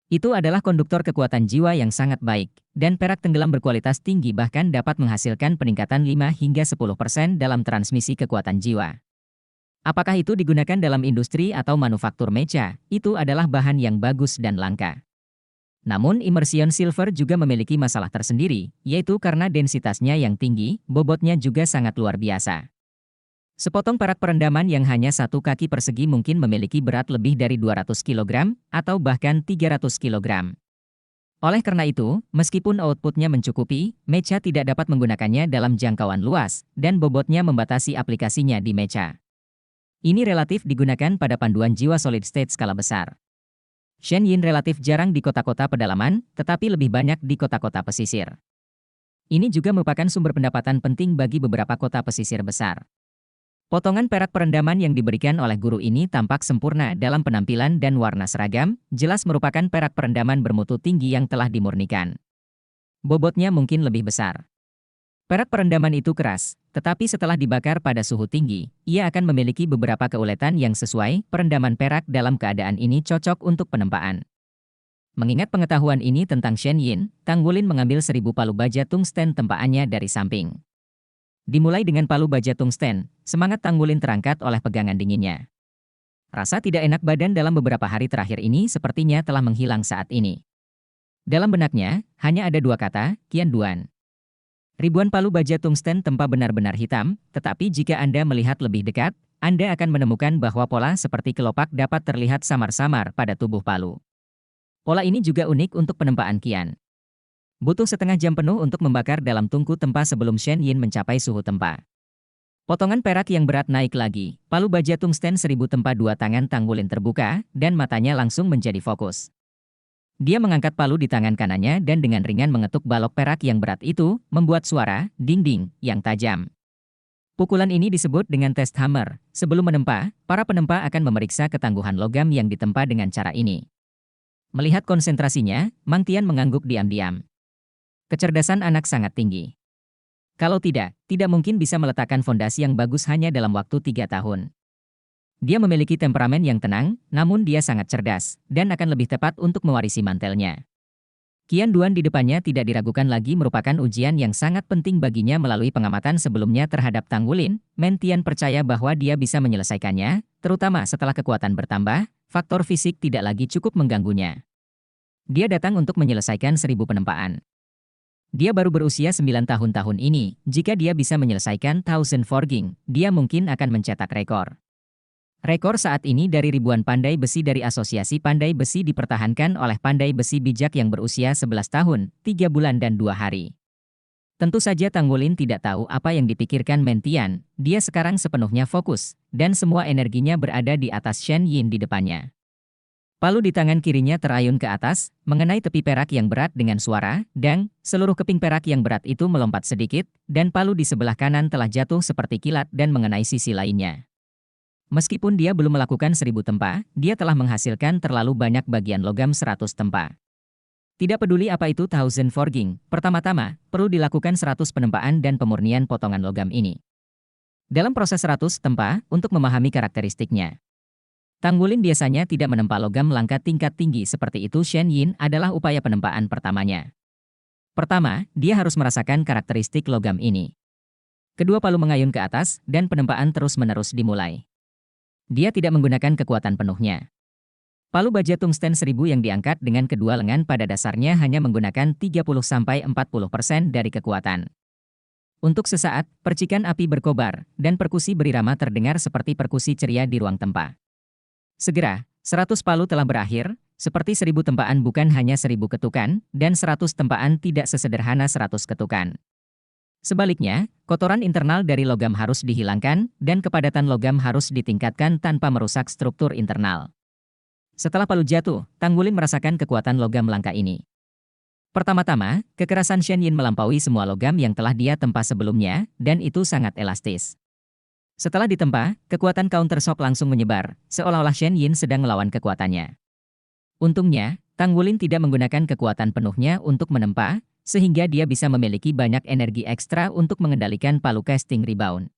Itu adalah konduktor kekuatan jiwa yang sangat baik, dan perak tenggelam berkualitas tinggi bahkan dapat menghasilkan peningkatan 5 hingga 10% dalam transmisi kekuatan jiwa. Apakah itu digunakan dalam industri atau manufaktur mecha, itu adalah bahan yang bagus dan langka. Namun immersion silver juga memiliki masalah tersendiri, yaitu karena densitasnya yang tinggi, bobotnya juga sangat luar biasa. Sepotong perak perendaman yang hanya 1 kaki persegi mungkin memiliki berat lebih dari 200 kg, atau bahkan 300 kg. Oleh karena itu, meskipun outputnya mencukupi, mecha tidak dapat menggunakannya dalam jangkauan luas, dan bobotnya membatasi aplikasinya di mecha. Ini relatif digunakan pada panduan jiwa solid state skala besar. Shen Yin relatif jarang di kota-kota pedalaman, tetapi lebih banyak di kota-kota pesisir. Ini juga merupakan sumber pendapatan penting bagi beberapa kota pesisir besar. Potongan perak perendaman yang diberikan oleh guru ini tampak sempurna dalam penampilan dan warna seragam, jelas merupakan perak perendaman bermutu tinggi yang telah dimurnikan. Bobotnya mungkin lebih besar. Perak perendaman itu keras, tetapi setelah dibakar pada suhu tinggi, ia akan memiliki beberapa keuletan yang sesuai. Perendaman perak dalam keadaan ini cocok untuk penempaan. Mengingat pengetahuan ini tentang Shen Yin, Tanggulin mengambil 1000 palu baja tungsten tempaannya dari samping. Dimulai dengan palu baja tungsten, semangat Tanggulin terangkat oleh pegangan dinginnya. Rasa tidak enak badan dalam beberapa hari terakhir ini sepertinya telah menghilang saat ini. Dalam benaknya, hanya ada 2 kata, Qian Duan. Ribuan palu baja tungsten tempa benar-benar hitam, tetapi jika Anda melihat lebih dekat, Anda akan menemukan bahwa pola seperti kelopak dapat terlihat samar-samar pada tubuh palu. Pola ini juga unik untuk penempaan Qian. Butuh setengah jam penuh untuk membakar dalam tungku tempa sebelum Shen Yin mencapai suhu tempa. Potongan perak yang berat naik lagi, palu baja tungsten 1000 tempa 2 tangan Tanggulin terbuka, dan matanya langsung menjadi fokus. Dia mengangkat palu di tangan kanannya dan dengan ringan mengetuk balok perak yang berat itu, membuat suara ding-ding yang tajam. Pukulan ini disebut dengan test hammer. Sebelum menempa, para penempa akan memeriksa ketangguhan logam yang ditempa dengan cara ini. Melihat konsentrasinya, Mang Tian mengangguk diam-diam. Kecerdasan anak sangat tinggi. Kalau tidak mungkin bisa meletakkan fondasi yang bagus hanya dalam waktu 3 tahun. Dia memiliki temperamen yang tenang, namun dia sangat cerdas, dan akan lebih tepat untuk mewarisi mantelnya. Qian Duan di depannya tidak diragukan lagi merupakan ujian yang sangat penting baginya melalui pengamatan sebelumnya terhadap Tang Wulin. Men Tian percaya bahwa dia bisa menyelesaikannya, terutama setelah kekuatan bertambah, faktor fisik tidak lagi cukup mengganggunya. Dia datang untuk menyelesaikan 1000 penempaan. Dia baru berusia 9 tahun ini, jika dia bisa menyelesaikan 1000 forging, dia mungkin akan mencetak rekor. Rekor saat ini dari ribuan pandai besi dari Asosiasi Pandai Besi dipertahankan oleh pandai besi bijak yang berusia 11 tahun, 3 bulan dan 2 hari. Tentu saja Tang Wulin tidak tahu apa yang dipikirkan Men Tian, dia sekarang sepenuhnya fokus, dan semua energinya berada di atas Shen Yin di depannya. Palu di tangan kirinya terayun ke atas, mengenai tepi perak yang berat dengan suara, dang, seluruh keping perak yang berat itu melompat sedikit, dan palu di sebelah kanan telah jatuh seperti kilat dan mengenai sisi lainnya. Meskipun dia belum melakukan 1000 tempa, dia telah menghasilkan terlalu banyak bagian logam 100 tempa. Tidak peduli apa itu 1000 forging, pertama-tama, perlu dilakukan 100 penempaan dan pemurnian potongan logam ini. Dalam proses 100 tempa, untuk memahami karakteristiknya. Tang Wulin biasanya tidak menempa logam langka tingkat tinggi seperti itu. Shen Yin adalah upaya penempaan pertamanya. Pertama, dia harus merasakan karakteristik logam ini. Kedua palu mengayun ke atas, dan penempaan terus-menerus dimulai. Dia tidak menggunakan kekuatan penuhnya. Palu baja tungsten 1000 yang diangkat dengan kedua lengan pada dasarnya hanya menggunakan 30–40% dari kekuatan. Untuk sesaat, percikan api berkobar, dan perkusi berirama terdengar seperti perkusi ceria di ruang tempa. Segera, 100 palu telah berakhir, seperti 1000 tempaan bukan hanya 1000 ketukan, dan 100 tempaan tidak sesederhana 100 ketukan. Sebaliknya, kotoran internal dari logam harus dihilangkan, dan kepadatan logam harus ditingkatkan tanpa merusak struktur internal. Setelah palu jatuh, Tang Wulin merasakan kekuatan logam langka ini. Pertama-tama, kekerasan Shen Yin melampaui semua logam yang telah dia tempa sebelumnya, dan itu sangat elastis. Setelah ditempa, kekuatan counter shock langsung menyebar, seolah-olah Shen Yin sedang melawan kekuatannya. Untungnya, Tang Wulin tidak menggunakan kekuatan penuhnya untuk menempa, sehingga dia bisa memiliki banyak energi ekstra untuk mengendalikan palu casting rebound.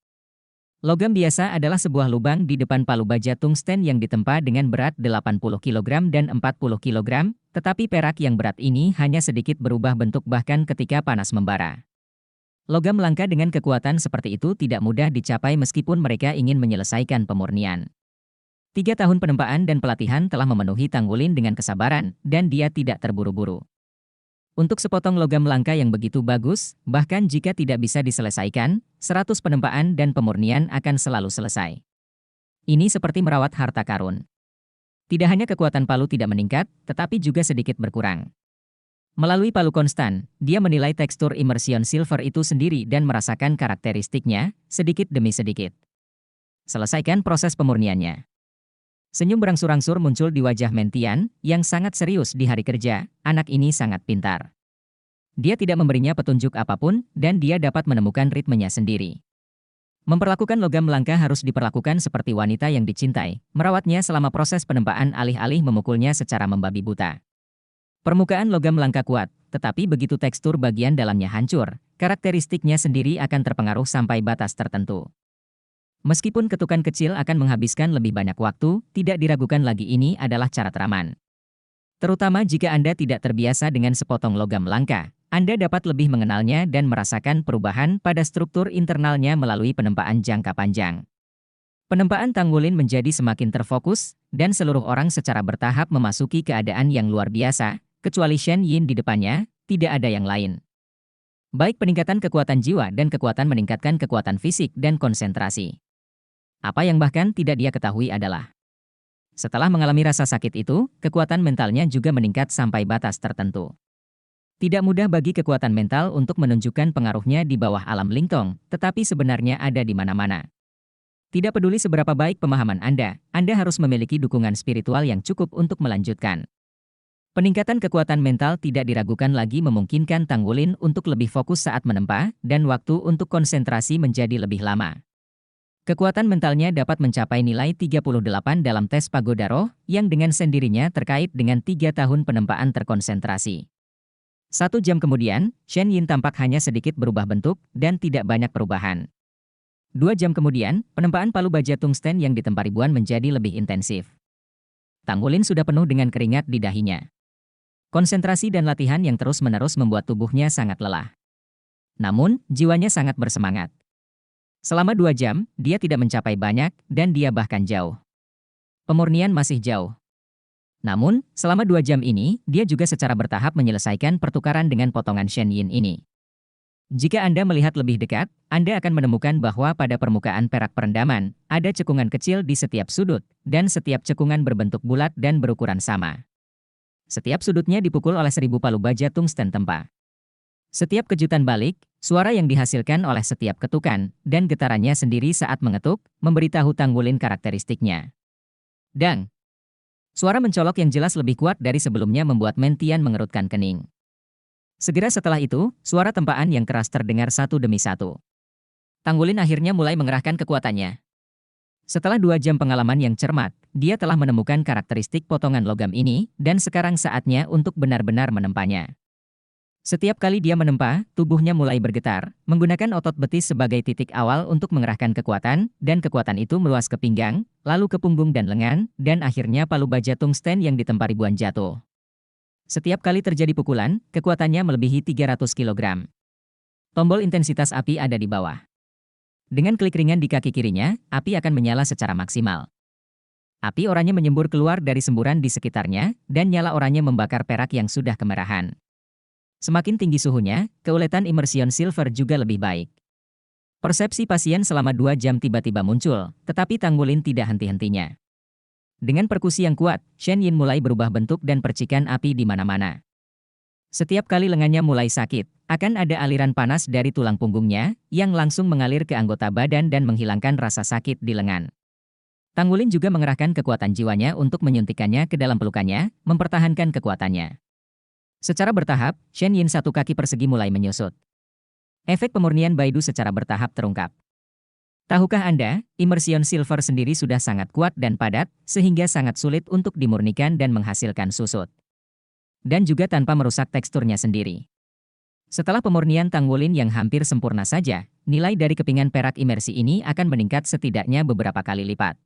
Logam biasa adalah sebuah lubang di depan palu baja tungsten yang ditempa dengan berat 80 kg dan 40 kg, tetapi perak yang berat ini hanya sedikit berubah bentuk bahkan ketika panas membara. Logam langka dengan kekuatan seperti itu tidak mudah dicapai meskipun mereka ingin menyelesaikan pemurnian. 3 tahun penempaan dan pelatihan telah memenuhi Tang Wulin dengan kesabaran, dan dia tidak terburu-buru. Untuk sepotong logam langka yang begitu bagus, bahkan jika tidak bisa diselesaikan, 100 penempaan dan pemurnian akan selalu selesai. Ini seperti merawat harta karun. Tidak hanya kekuatan palu tidak meningkat, tetapi juga sedikit berkurang. Melalui palu konstan, dia menilai tekstur immersion silver itu sendiri dan merasakan karakteristiknya, sedikit demi sedikit. Selesaikan proses pemurniannya. Senyum berangsur-angsur muncul di wajah Men Tian, yang sangat serius di hari kerja. Anak ini sangat pintar. Dia tidak memberinya petunjuk apapun, dan dia dapat menemukan ritmenya sendiri. Memperlakukan logam langka harus diperlakukan seperti wanita yang dicintai, merawatnya selama proses penempaan alih-alih memukulnya secara membabi buta. Permukaan logam langka kuat, tetapi begitu tekstur bagian dalamnya hancur, karakteristiknya sendiri akan terpengaruh sampai batas tertentu. Meskipun ketukan kecil akan menghabiskan lebih banyak waktu, tidak diragukan lagi ini adalah cara teraman. Terutama jika Anda tidak terbiasa dengan sepotong logam langka, Anda dapat lebih mengenalnya dan merasakan perubahan pada struktur internalnya melalui penempaan jangka panjang. Penempaan Tang Wulin menjadi semakin terfokus, dan seluruh orang secara bertahap memasuki keadaan yang luar biasa, kecuali Shen Yin di depannya, tidak ada yang lain. Baik peningkatan kekuatan jiwa dan kekuatan meningkatkan kekuatan fisik dan konsentrasi. Apa yang bahkan tidak dia ketahui adalah, setelah mengalami rasa sakit itu, kekuatan mentalnya juga meningkat sampai batas tertentu. Tidak mudah bagi kekuatan mental untuk menunjukkan pengaruhnya di bawah alam Lingtong, tetapi sebenarnya ada di mana-mana. Tidak peduli seberapa baik pemahaman Anda harus memiliki dukungan spiritual yang cukup untuk melanjutkan. Peningkatan kekuatan mental tidak diragukan lagi memungkinkan Tang Wulin untuk lebih fokus saat menempa, dan waktu untuk konsentrasi menjadi lebih lama. Kekuatan mentalnya dapat mencapai nilai 38 dalam tes Pagoda Roh, yang dengan sendirinya terkait dengan 3 tahun penempaan terkonsentrasi. 1 jam kemudian, Shen Yin tampak hanya sedikit berubah bentuk, dan tidak banyak perubahan. 2 jam kemudian, penempaan palu baja tungsten yang ditempa ribuan menjadi lebih intensif. Tang Wulin sudah penuh dengan keringat di dahinya. Konsentrasi dan latihan yang terus-menerus membuat tubuhnya sangat lelah. Namun, jiwanya sangat bersemangat. Selama 2 jam, dia tidak mencapai banyak, dan dia bahkan jauh. Pemurnian masih jauh. Namun, selama 2 jam ini, dia juga secara bertahap menyelesaikan pertukaran dengan potongan Shen Yin ini. Jika Anda melihat lebih dekat, Anda akan menemukan bahwa pada permukaan perak perendaman, ada cekungan kecil di setiap sudut, dan setiap cekungan berbentuk bulat dan berukuran sama. Setiap sudutnya dipukul oleh 1000 palu baja tungsten tempa. Setiap kejutan balik, suara yang dihasilkan oleh setiap ketukan, dan getarannya sendiri saat mengetuk, memberitahu Tang Wulin karakteristiknya. Dang! Suara mencolok yang jelas lebih kuat dari sebelumnya membuat Mentian mengerutkan kening. Segera setelah itu, suara tempaan yang keras terdengar satu demi satu. Tang Wulin akhirnya mulai mengerahkan kekuatannya. Setelah 2 jam pengalaman yang cermat, dia telah menemukan karakteristik potongan logam ini, dan sekarang saatnya untuk benar-benar menempanya. Setiap kali dia menempa, tubuhnya mulai bergetar, menggunakan otot betis sebagai titik awal untuk mengerahkan kekuatan, dan kekuatan itu meluas ke pinggang, lalu ke punggung dan lengan, dan akhirnya palu baja tungsten yang ditempa ribuan jatuh. Setiap kali terjadi pukulan, kekuatannya melebihi 300 kg. Tombol intensitas api ada di bawah. Dengan klik ringan di kaki kirinya, api akan menyala secara maksimal. Api oranye menyembur keluar dari semburan di sekitarnya, dan nyala oranye membakar perak yang sudah kemerahan. Semakin tinggi suhunya, keuletan immersion silver juga lebih baik. Persepsi pasien selama 2 jam tiba-tiba muncul, tetapi Tang Wulin tidak henti-hentinya. Dengan perkusi yang kuat, Shen Yin mulai berubah bentuk dan percikan api di mana-mana. Setiap kali lengannya mulai sakit, akan ada aliran panas dari tulang punggungnya, yang langsung mengalir ke anggota badan dan menghilangkan rasa sakit di lengan. Tang Wulin juga mengerahkan kekuatan jiwanya untuk menyuntikkannya ke dalam pelukannya, mempertahankan kekuatannya. Secara bertahap, Shen Yin satu kaki persegi mulai menyusut. Efek pemurnian Baidu secara bertahap terungkap. Tahukah Anda, immersion silver sendiri sudah sangat kuat dan padat, sehingga sangat sulit untuk dimurnikan dan menghasilkan susut. Dan juga tanpa merusak teksturnya sendiri. Setelah pemurnian Tang Wulin yang hampir sempurna saja, nilai dari kepingan perak imersi ini akan meningkat setidaknya beberapa kali lipat.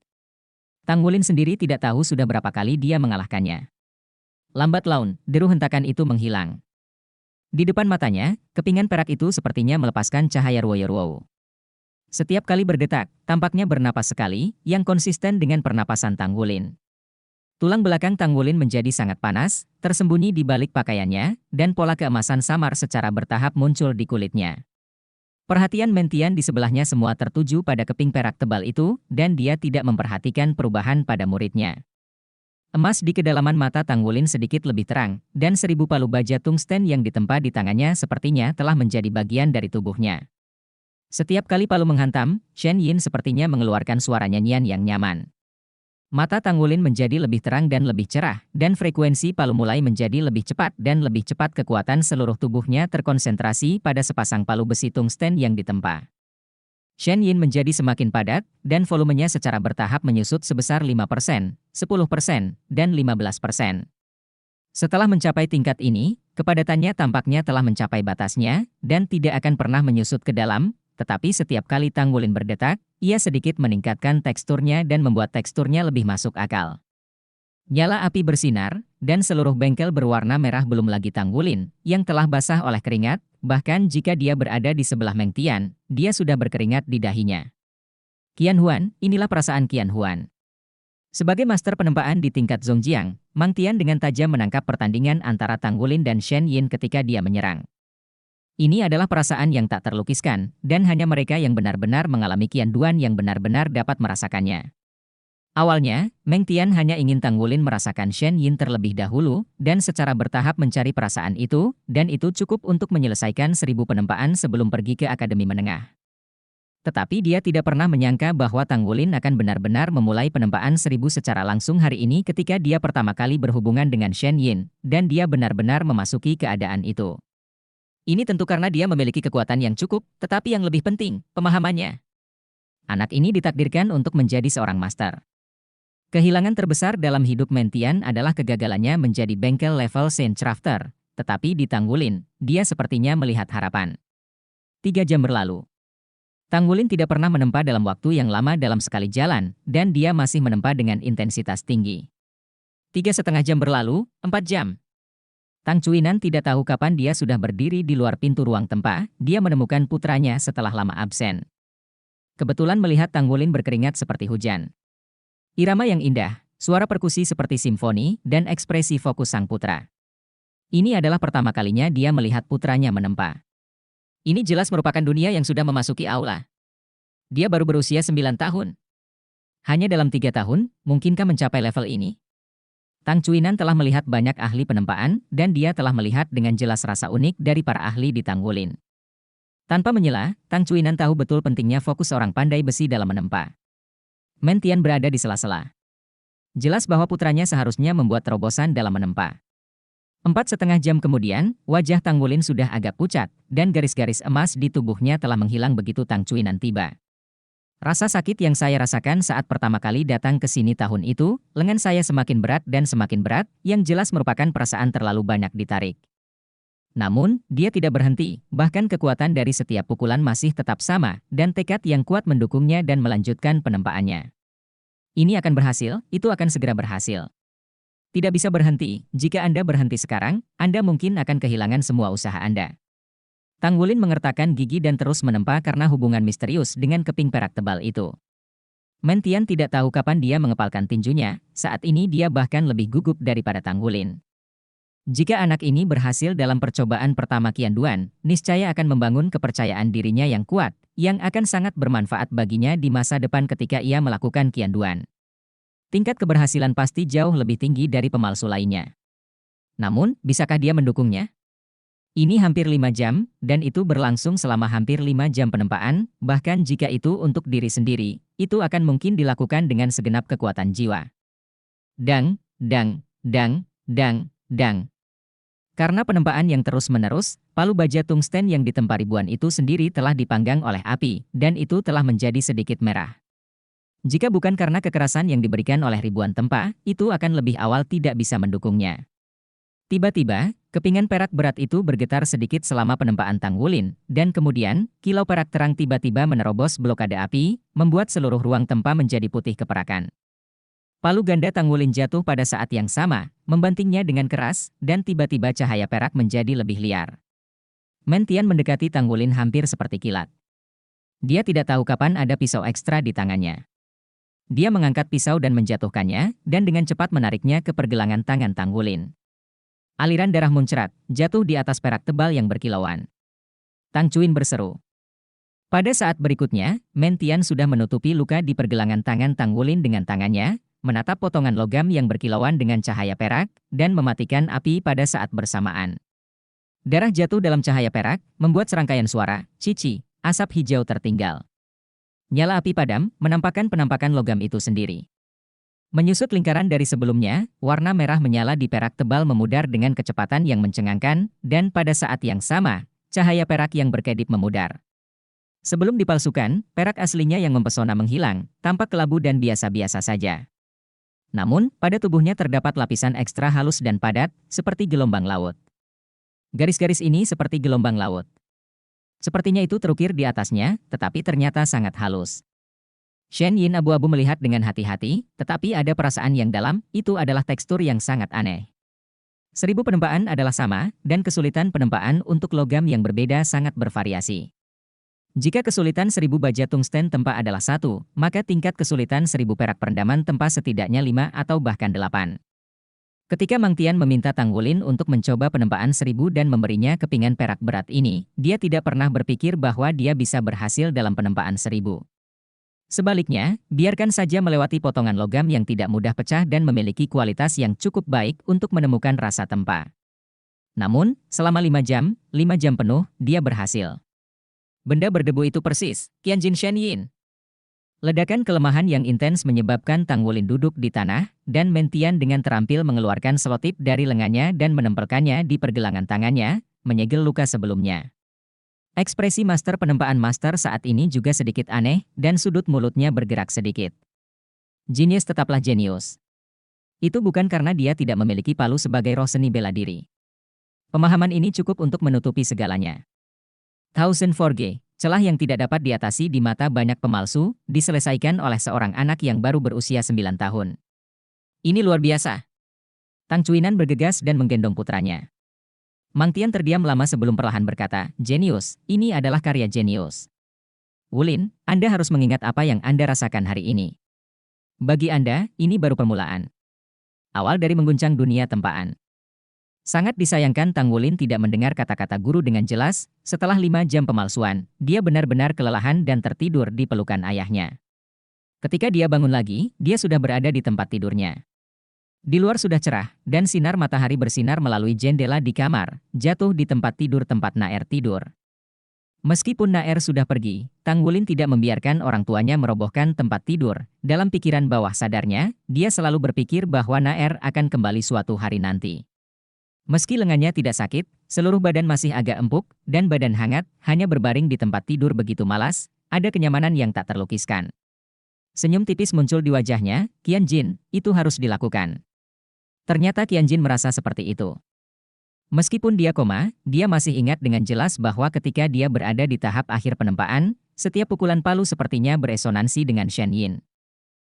Tang Wulin sendiri tidak tahu sudah berapa kali dia mengalahkannya. Lambat laun, deru hentakan itu menghilang. Di depan matanya, kepingan perak itu sepertinya melepaskan cahaya ruo-ruo. Setiap kali berdetak, tampaknya bernapas sekali, yang konsisten dengan pernapasan Tang Wulin. Tulang belakang Tang Wulin menjadi sangat panas, tersembunyi di balik pakaiannya, dan pola keemasan samar secara bertahap muncul di kulitnya. Perhatian Mentian di sebelahnya semua tertuju pada keping perak tebal itu, dan dia tidak memperhatikan perubahan pada muridnya. Emas di kedalaman mata Tang Wulin sedikit lebih terang, dan 1000 palu baja tungsten yang ditempa di tangannya sepertinya telah menjadi bagian dari tubuhnya. Setiap kali palu menghantam, Shen Yin sepertinya mengeluarkan suara nyanyian yang nyaman. Mata Tang Wulin menjadi lebih terang dan lebih cerah, dan frekuensi palu mulai menjadi lebih cepat dan lebih cepat kekuatan seluruh tubuhnya terkonsentrasi pada sepasang palu besi tungsten yang ditempa. Shen Yin menjadi semakin padat, dan volumenya secara bertahap menyusut sebesar 5%, 10%, dan 15%. Setelah mencapai tingkat ini, kepadatannya tampaknya telah mencapai batasnya, dan tidak akan pernah menyusut ke dalam, tetapi setiap kali Tang Wulin berdetak, ia sedikit meningkatkan teksturnya dan membuat teksturnya lebih masuk akal. Nyala api bersinar, dan seluruh bengkel berwarna merah belum lagi Tang Wulin, yang telah basah oleh keringat, bahkan jika dia berada di sebelah Mengtian, dia sudah berkeringat di dahinya. Qian Huan, inilah perasaan Qian Huan. Sebagai master penempaan di tingkat Zhongjiang, Mang Tian dengan tajam menangkap pertandingan antara Tang Wulin dan Shen Yin ketika dia menyerang. Ini adalah perasaan yang tak terlukiskan, dan hanya mereka yang benar-benar mengalami Qian Duan yang benar-benar dapat merasakannya. Awalnya, Meng Tian hanya ingin Tang Wulin merasakan Shen Yin terlebih dahulu, dan secara bertahap mencari perasaan itu, dan itu cukup untuk menyelesaikan 1000 penempaan sebelum pergi ke Akademi Menengah. Tetapi dia tidak pernah menyangka bahwa Tanggulin akan benar-benar memulai penempaan 1000 secara langsung hari ini ketika dia pertama kali berhubungan dengan Shen Yin, dan dia benar-benar memasuki keadaan itu. Ini tentu karena dia memiliki kekuatan yang cukup, tetapi yang lebih penting, pemahamannya. Anak ini ditakdirkan untuk menjadi seorang master. Kehilangan terbesar dalam hidup Mentian adalah kegagalannya menjadi bengkel level Saint Crafter, tetapi di Tanggulin, dia sepertinya melihat harapan. 3 jam berlalu. Tanggulin tidak pernah menempa dalam waktu yang lama dalam sekali jalan, dan dia masih menempa dengan intensitas tinggi. 3,5 jam berlalu, 4 jam. Tang Cuinan tidak tahu kapan dia sudah berdiri di luar pintu ruang tempa, dia menemukan putranya setelah lama absen. Kebetulan melihat Tanggulin berkeringat seperti hujan. Irama yang indah, suara perkusi seperti simfoni, dan ekspresi fokus sang putra. Ini adalah pertama kalinya dia melihat putranya menempa. Ini jelas merupakan dunia yang sudah memasuki aula. Dia baru berusia 9 tahun. Hanya dalam 3 tahun, mungkinkah mencapai level ini? Tang Cuinan telah melihat banyak ahli penempaan, dan dia telah melihat dengan jelas rasa unik dari para ahli di Tanggulin. Tanpa menyela, Tang Cuinan tahu betul pentingnya fokus seorang pandai besi dalam menempa. Mentian berada di sela-sela. Jelas bahwa putranya seharusnya membuat terobosan dalam menempa. 4,5 jam kemudian, wajah Tanggulin sudah agak pucat, dan garis-garis emas di tubuhnya telah menghilang begitu Tang Cuinan tiba. Rasa sakit yang saya rasakan saat pertama kali datang ke sini tahun itu, lengan saya semakin berat dan semakin berat, yang jelas merupakan perasaan terlalu banyak ditarik. Namun, dia tidak berhenti, bahkan kekuatan dari setiap pukulan masih tetap sama, dan tekad yang kuat mendukungnya dan melanjutkan penempaannya. Ini akan berhasil, itu akan segera berhasil. Tidak bisa berhenti, jika Anda berhenti sekarang, Anda mungkin akan kehilangan semua usaha Anda. Tanggulin mengertakkan gigi dan terus menempa karena hubungan misterius dengan keping perak tebal itu. Mentian tidak tahu kapan dia mengepalkan tinjunya, saat ini dia bahkan lebih gugup daripada Tanggulin. Jika anak ini berhasil dalam percobaan pertama Qian Duan, niscaya akan membangun kepercayaan dirinya yang kuat, yang akan sangat bermanfaat baginya di masa depan ketika ia melakukan Qian Duan. Tingkat keberhasilan pasti jauh lebih tinggi dari pemalsu lainnya. Namun, bisakah dia mendukungnya? Ini hampir 5 jam, dan itu berlangsung selama hampir 5 jam penempaan, bahkan jika itu untuk diri sendiri, itu akan mungkin dilakukan dengan segenap kekuatan jiwa. Dang, dang, dang, dang, dang. Karena penempaan yang terus-menerus, palu baja tungsten yang ditempa ribuan itu sendiri telah dipanggang oleh api, dan itu telah menjadi sedikit merah. Jika bukan karena kekerasan yang diberikan oleh ribuan tempa, itu akan lebih awal tidak bisa mendukungnya. Tiba-tiba, kepingan perak berat itu bergetar sedikit selama penempaan Tanggulin, dan kemudian, kilau perak terang tiba-tiba menerobos blokade api, membuat seluruh ruang tempa menjadi putih keperakan. Palu ganda Tanggulin jatuh pada saat yang sama, membantingnya dengan keras, dan tiba-tiba cahaya perak menjadi lebih liar. Mentian mendekati Tanggulin hampir seperti kilat. Dia tidak tahu kapan ada pisau ekstra di tangannya. Dia mengangkat pisau dan menjatuhkannya, dan dengan cepat menariknya ke pergelangan tangan Tanggulin. Aliran darah muncrat, jatuh di atas perak tebal yang berkilauan. Tang Cuin berseru. Pada saat berikutnya, Mentian sudah menutupi luka di pergelangan tangan Tanggulin dengan tangannya, menatap potongan logam yang berkilauan dengan cahaya perak, dan mematikan api pada saat bersamaan. Darah jatuh dalam cahaya perak, membuat serangkaian suara, cici, asap hijau tertinggal. Nyala api padam, menampakkan penampakan logam itu sendiri. Menyusut lingkaran dari sebelumnya, warna merah menyala di perak tebal memudar dengan kecepatan yang mencengangkan, dan pada saat yang sama, cahaya perak yang berkedip memudar. Sebelum dipalsukan, perak aslinya yang mempesona menghilang, tampak kelabu dan biasa-biasa saja. Namun, pada tubuhnya terdapat lapisan ekstra halus dan padat, seperti gelombang laut. Garis-garis ini seperti gelombang laut. Sepertinya itu terukir di atasnya, tetapi ternyata sangat halus. Shen Yin abu-abu melihat dengan hati-hati, tetapi ada perasaan yang dalam, itu adalah tekstur yang sangat aneh. 1000 penempaan adalah sama, dan kesulitan penempaan untuk logam yang berbeda sangat bervariasi. Jika kesulitan 1000 baja tungsten tempa adalah 1, maka tingkat kesulitan 1000 perak perendaman tempa setidaknya 5 atau bahkan 8. Ketika Mang Tian meminta Tanggulin untuk mencoba penempaan 1000 dan memberinya kepingan perak berat ini, dia tidak pernah berpikir bahwa dia bisa berhasil dalam penempaan 1000. Sebaliknya, biarkan saja melewati potongan logam yang tidak mudah pecah dan memiliki kualitas yang cukup baik untuk menemukan rasa tempa. Namun, selama 5 jam penuh, dia berhasil. Benda berdebu itu persis, Qianjin Shenyin. Ledakan kelemahan yang intens menyebabkan Tang Wulin duduk di tanah, dan Mentian dengan terampil mengeluarkan selotip dari lengannya dan menempelkannya di pergelangan tangannya, menyegel luka sebelumnya. Ekspresi master penempaan master saat ini juga sedikit aneh, dan sudut mulutnya bergerak sedikit. Jinius tetaplah jenius. Itu bukan karena dia tidak memiliki palu sebagai roh seni bela diri. Pemahaman ini cukup untuk menutupi segalanya. Thousand Forge, celah yang tidak dapat diatasi di mata banyak pemalsu, diselesaikan oleh seorang anak yang baru berusia 9 tahun. Ini luar biasa. Tang Cuinan bergegas dan menggendong putranya. Mang Tian terdiam lama sebelum perlahan berkata, "Jenius, ini adalah karya jenius. Wulin, Anda harus mengingat apa yang Anda rasakan hari ini. Bagi Anda, ini baru permulaan. Awal dari mengguncang dunia tempaan." Sangat disayangkan Tang Wulin tidak mendengar kata-kata guru dengan jelas. Setelah 5 jam pemalsuan, dia benar-benar kelelahan dan tertidur di pelukan ayahnya. Ketika dia bangun lagi, dia sudah berada di tempat tidurnya. Di luar sudah cerah, dan sinar matahari bersinar melalui jendela di kamar, jatuh di tempat tidur tempat Naer tidur. Meskipun Naer sudah pergi, Tang Wulin tidak membiarkan orang tuanya merobohkan tempat tidur. Dalam pikiran bawah sadarnya, dia selalu berpikir bahwa Naer akan kembali suatu hari nanti. Meski lengannya tidak sakit, seluruh badan masih agak empuk, dan badan hangat, hanya berbaring di tempat tidur begitu malas, ada kenyamanan yang tak terlukiskan. Senyum tipis muncul di wajahnya, "Qianjin, itu harus dilakukan." Ternyata Qianjin merasa seperti itu. Meskipun dia koma, dia masih ingat dengan jelas bahwa ketika dia berada di tahap akhir penempaan, setiap pukulan palu sepertinya beresonansi dengan Shen Yin.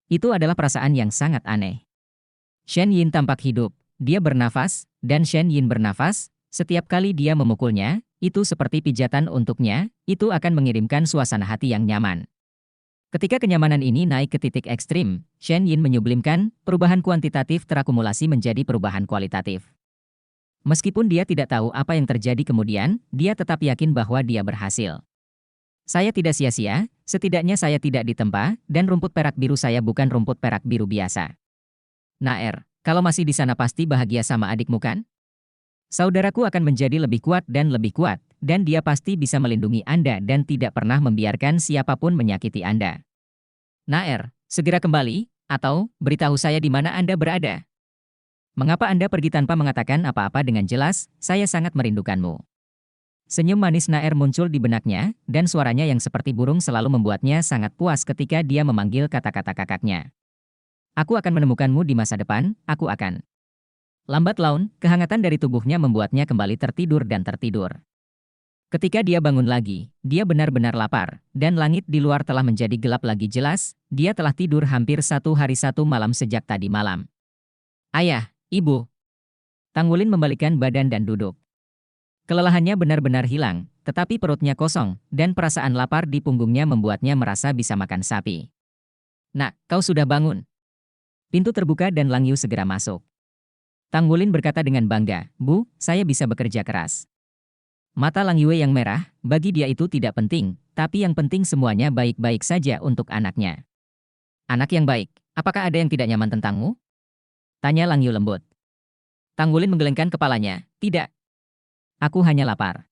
Itu adalah perasaan yang sangat aneh. Shen Yin tampak hidup, dia bernafas, dan Shen Yin bernafas, setiap kali dia memukulnya, itu seperti pijatan untuknya, itu akan mengirimkan suasana hati yang nyaman. Ketika kenyamanan ini naik ke titik ekstrim, Shen Yin menyublimkan, perubahan kuantitatif terakumulasi menjadi perubahan kualitatif. Meskipun dia tidak tahu apa yang terjadi kemudian, dia tetap yakin bahwa dia berhasil. "Saya tidak sia-sia, setidaknya saya tidak ditempa, dan rumput perak biru saya bukan rumput perak biru biasa. Naer, kalau masih di sana pasti bahagia sama adikmu kan? Saudaraku akan menjadi lebih kuat, dan dia pasti bisa melindungi Anda dan tidak pernah membiarkan siapapun menyakiti Anda. Naer, segera kembali, atau beritahu saya di mana Anda berada. Mengapa Anda pergi tanpa mengatakan apa-apa dengan jelas, saya sangat merindukanmu." Senyum manis Naer muncul di benaknya, dan suaranya yang seperti burung selalu membuatnya sangat puas ketika dia memanggil kata-kata kakaknya. "Aku akan menemukanmu di masa depan, aku akan." Lambat laun, kehangatan dari tubuhnya membuatnya kembali tertidur dan tertidur. Ketika dia bangun lagi, dia benar-benar lapar, dan langit di luar telah menjadi gelap lagi jelas, dia telah tidur hampir 1 hari 1 malam sejak tadi malam. "Ayah, Ibu." Tang Wulin membalikkan badan dan duduk. Kelelahannya benar-benar hilang, tetapi perutnya kosong, dan perasaan lapar di punggungnya membuatnya merasa bisa makan sapi. "Nak, kau sudah bangun." Pintu terbuka dan Lang Yu segera masuk. Tang Wulin berkata dengan bangga, "Bu, saya bisa bekerja keras." Mata Lang Yue yang merah, bagi dia itu tidak penting, tapi yang penting semuanya baik-baik saja untuk anaknya. "Anak yang baik, apakah ada yang tidak nyaman tentangmu?" tanya Lang Yu lembut. Tang Wulin menggelengkan kepalanya, "Tidak. Aku hanya lapar."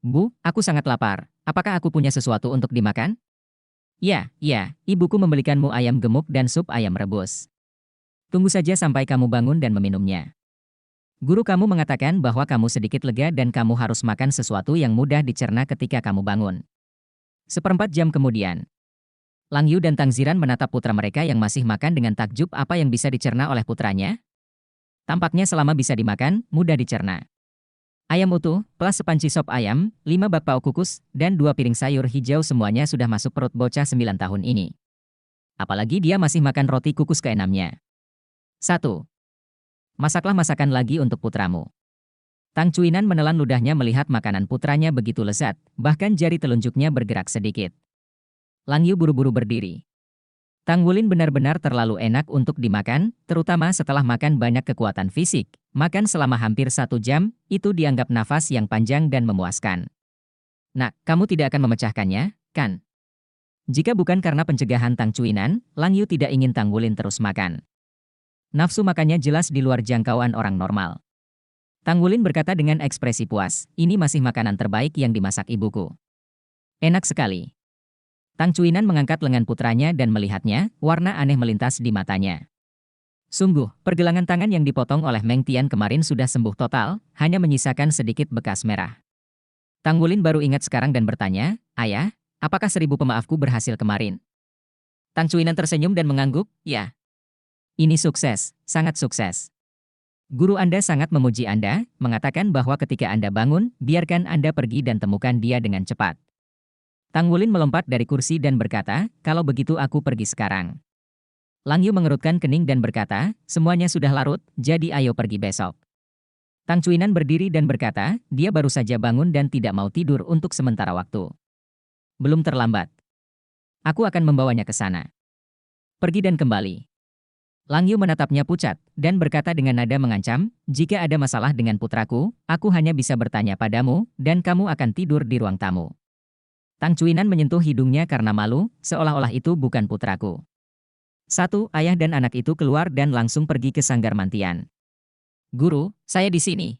"Bu, aku sangat lapar. Apakah aku punya sesuatu untuk dimakan?" "Ya, ibuku membelikanmu ayam gemuk dan sup ayam rebus. Tunggu saja sampai kamu bangun dan meminumnya. Guru kamu mengatakan bahwa kamu sedikit lega dan kamu harus makan sesuatu yang mudah dicerna ketika kamu bangun." 1/4 jam kemudian, Lang Yu dan Tang Ziran menatap putra mereka yang masih makan dengan takjub. Apa yang bisa dicerna oleh putranya? Tampaknya selama bisa dimakan, mudah dicerna. Ayam utuh, plus sepanci sop ayam, 5 bakpao kukus, dan 2 piring sayur hijau semuanya sudah masuk perut bocah 9 tahun ini. Apalagi dia masih makan roti kukus keenamnya. 1. Masaklah masakan lagi untuk putramu. Tang Cuinan menelan ludahnya melihat makanan putranya begitu lezat, bahkan jari telunjuknya bergerak sedikit. Lang Yu buru-buru berdiri. Tang Wulin benar-benar terlalu enak untuk dimakan, terutama setelah makan banyak kekuatan fisik. Makan selama hampir 1 jam, itu dianggap nafas yang panjang dan memuaskan. "Nak, kamu tidak akan memecahkannya, kan?" Jika bukan karena pencegahan Tang Cuinan, Lang Yu tidak ingin Tang Wulin terus makan. Nafsu makannya jelas di luar jangkauan orang normal. Tang Wulin berkata dengan ekspresi puas, "Ini masih makanan terbaik yang dimasak ibuku." Enak sekali. Tang Cuinan mengangkat lengan putranya dan melihatnya, warna aneh melintas di matanya. Sungguh, pergelangan tangan yang dipotong oleh Meng Tian kemarin sudah sembuh total, hanya menyisakan sedikit bekas merah. Tang Wulin baru ingat sekarang dan bertanya, "Ayah, apakah 1000 pemaafku berhasil kemarin?" Tang Cuinan tersenyum dan mengangguk, "Ya. Ini sukses, sangat sukses. Guru Anda sangat memuji Anda, mengatakan bahwa ketika Anda bangun, biarkan Anda pergi dan temukan dia dengan cepat." Tang Wulin melompat dari kursi dan berkata, "Kalau begitu aku pergi sekarang." Lang Yu mengerutkan kening dan berkata, "Semuanya sudah larut, jadi ayo pergi besok." Tang Cuinan berdiri dan berkata, dia baru saja bangun dan tidak mau tidur untuk sementara waktu. "Belum terlambat. Aku akan membawanya ke sana. Pergi dan kembali." Lang Yu menatapnya pucat, dan berkata dengan nada mengancam, "Jika ada masalah dengan putraku, aku hanya bisa bertanya padamu, dan kamu akan tidur di ruang tamu." Tang Cuinan menyentuh hidungnya karena malu, seolah-olah itu bukan putraku. Ayah dan anak itu keluar dan langsung pergi ke sanggar mantian. "Guru, saya di sini."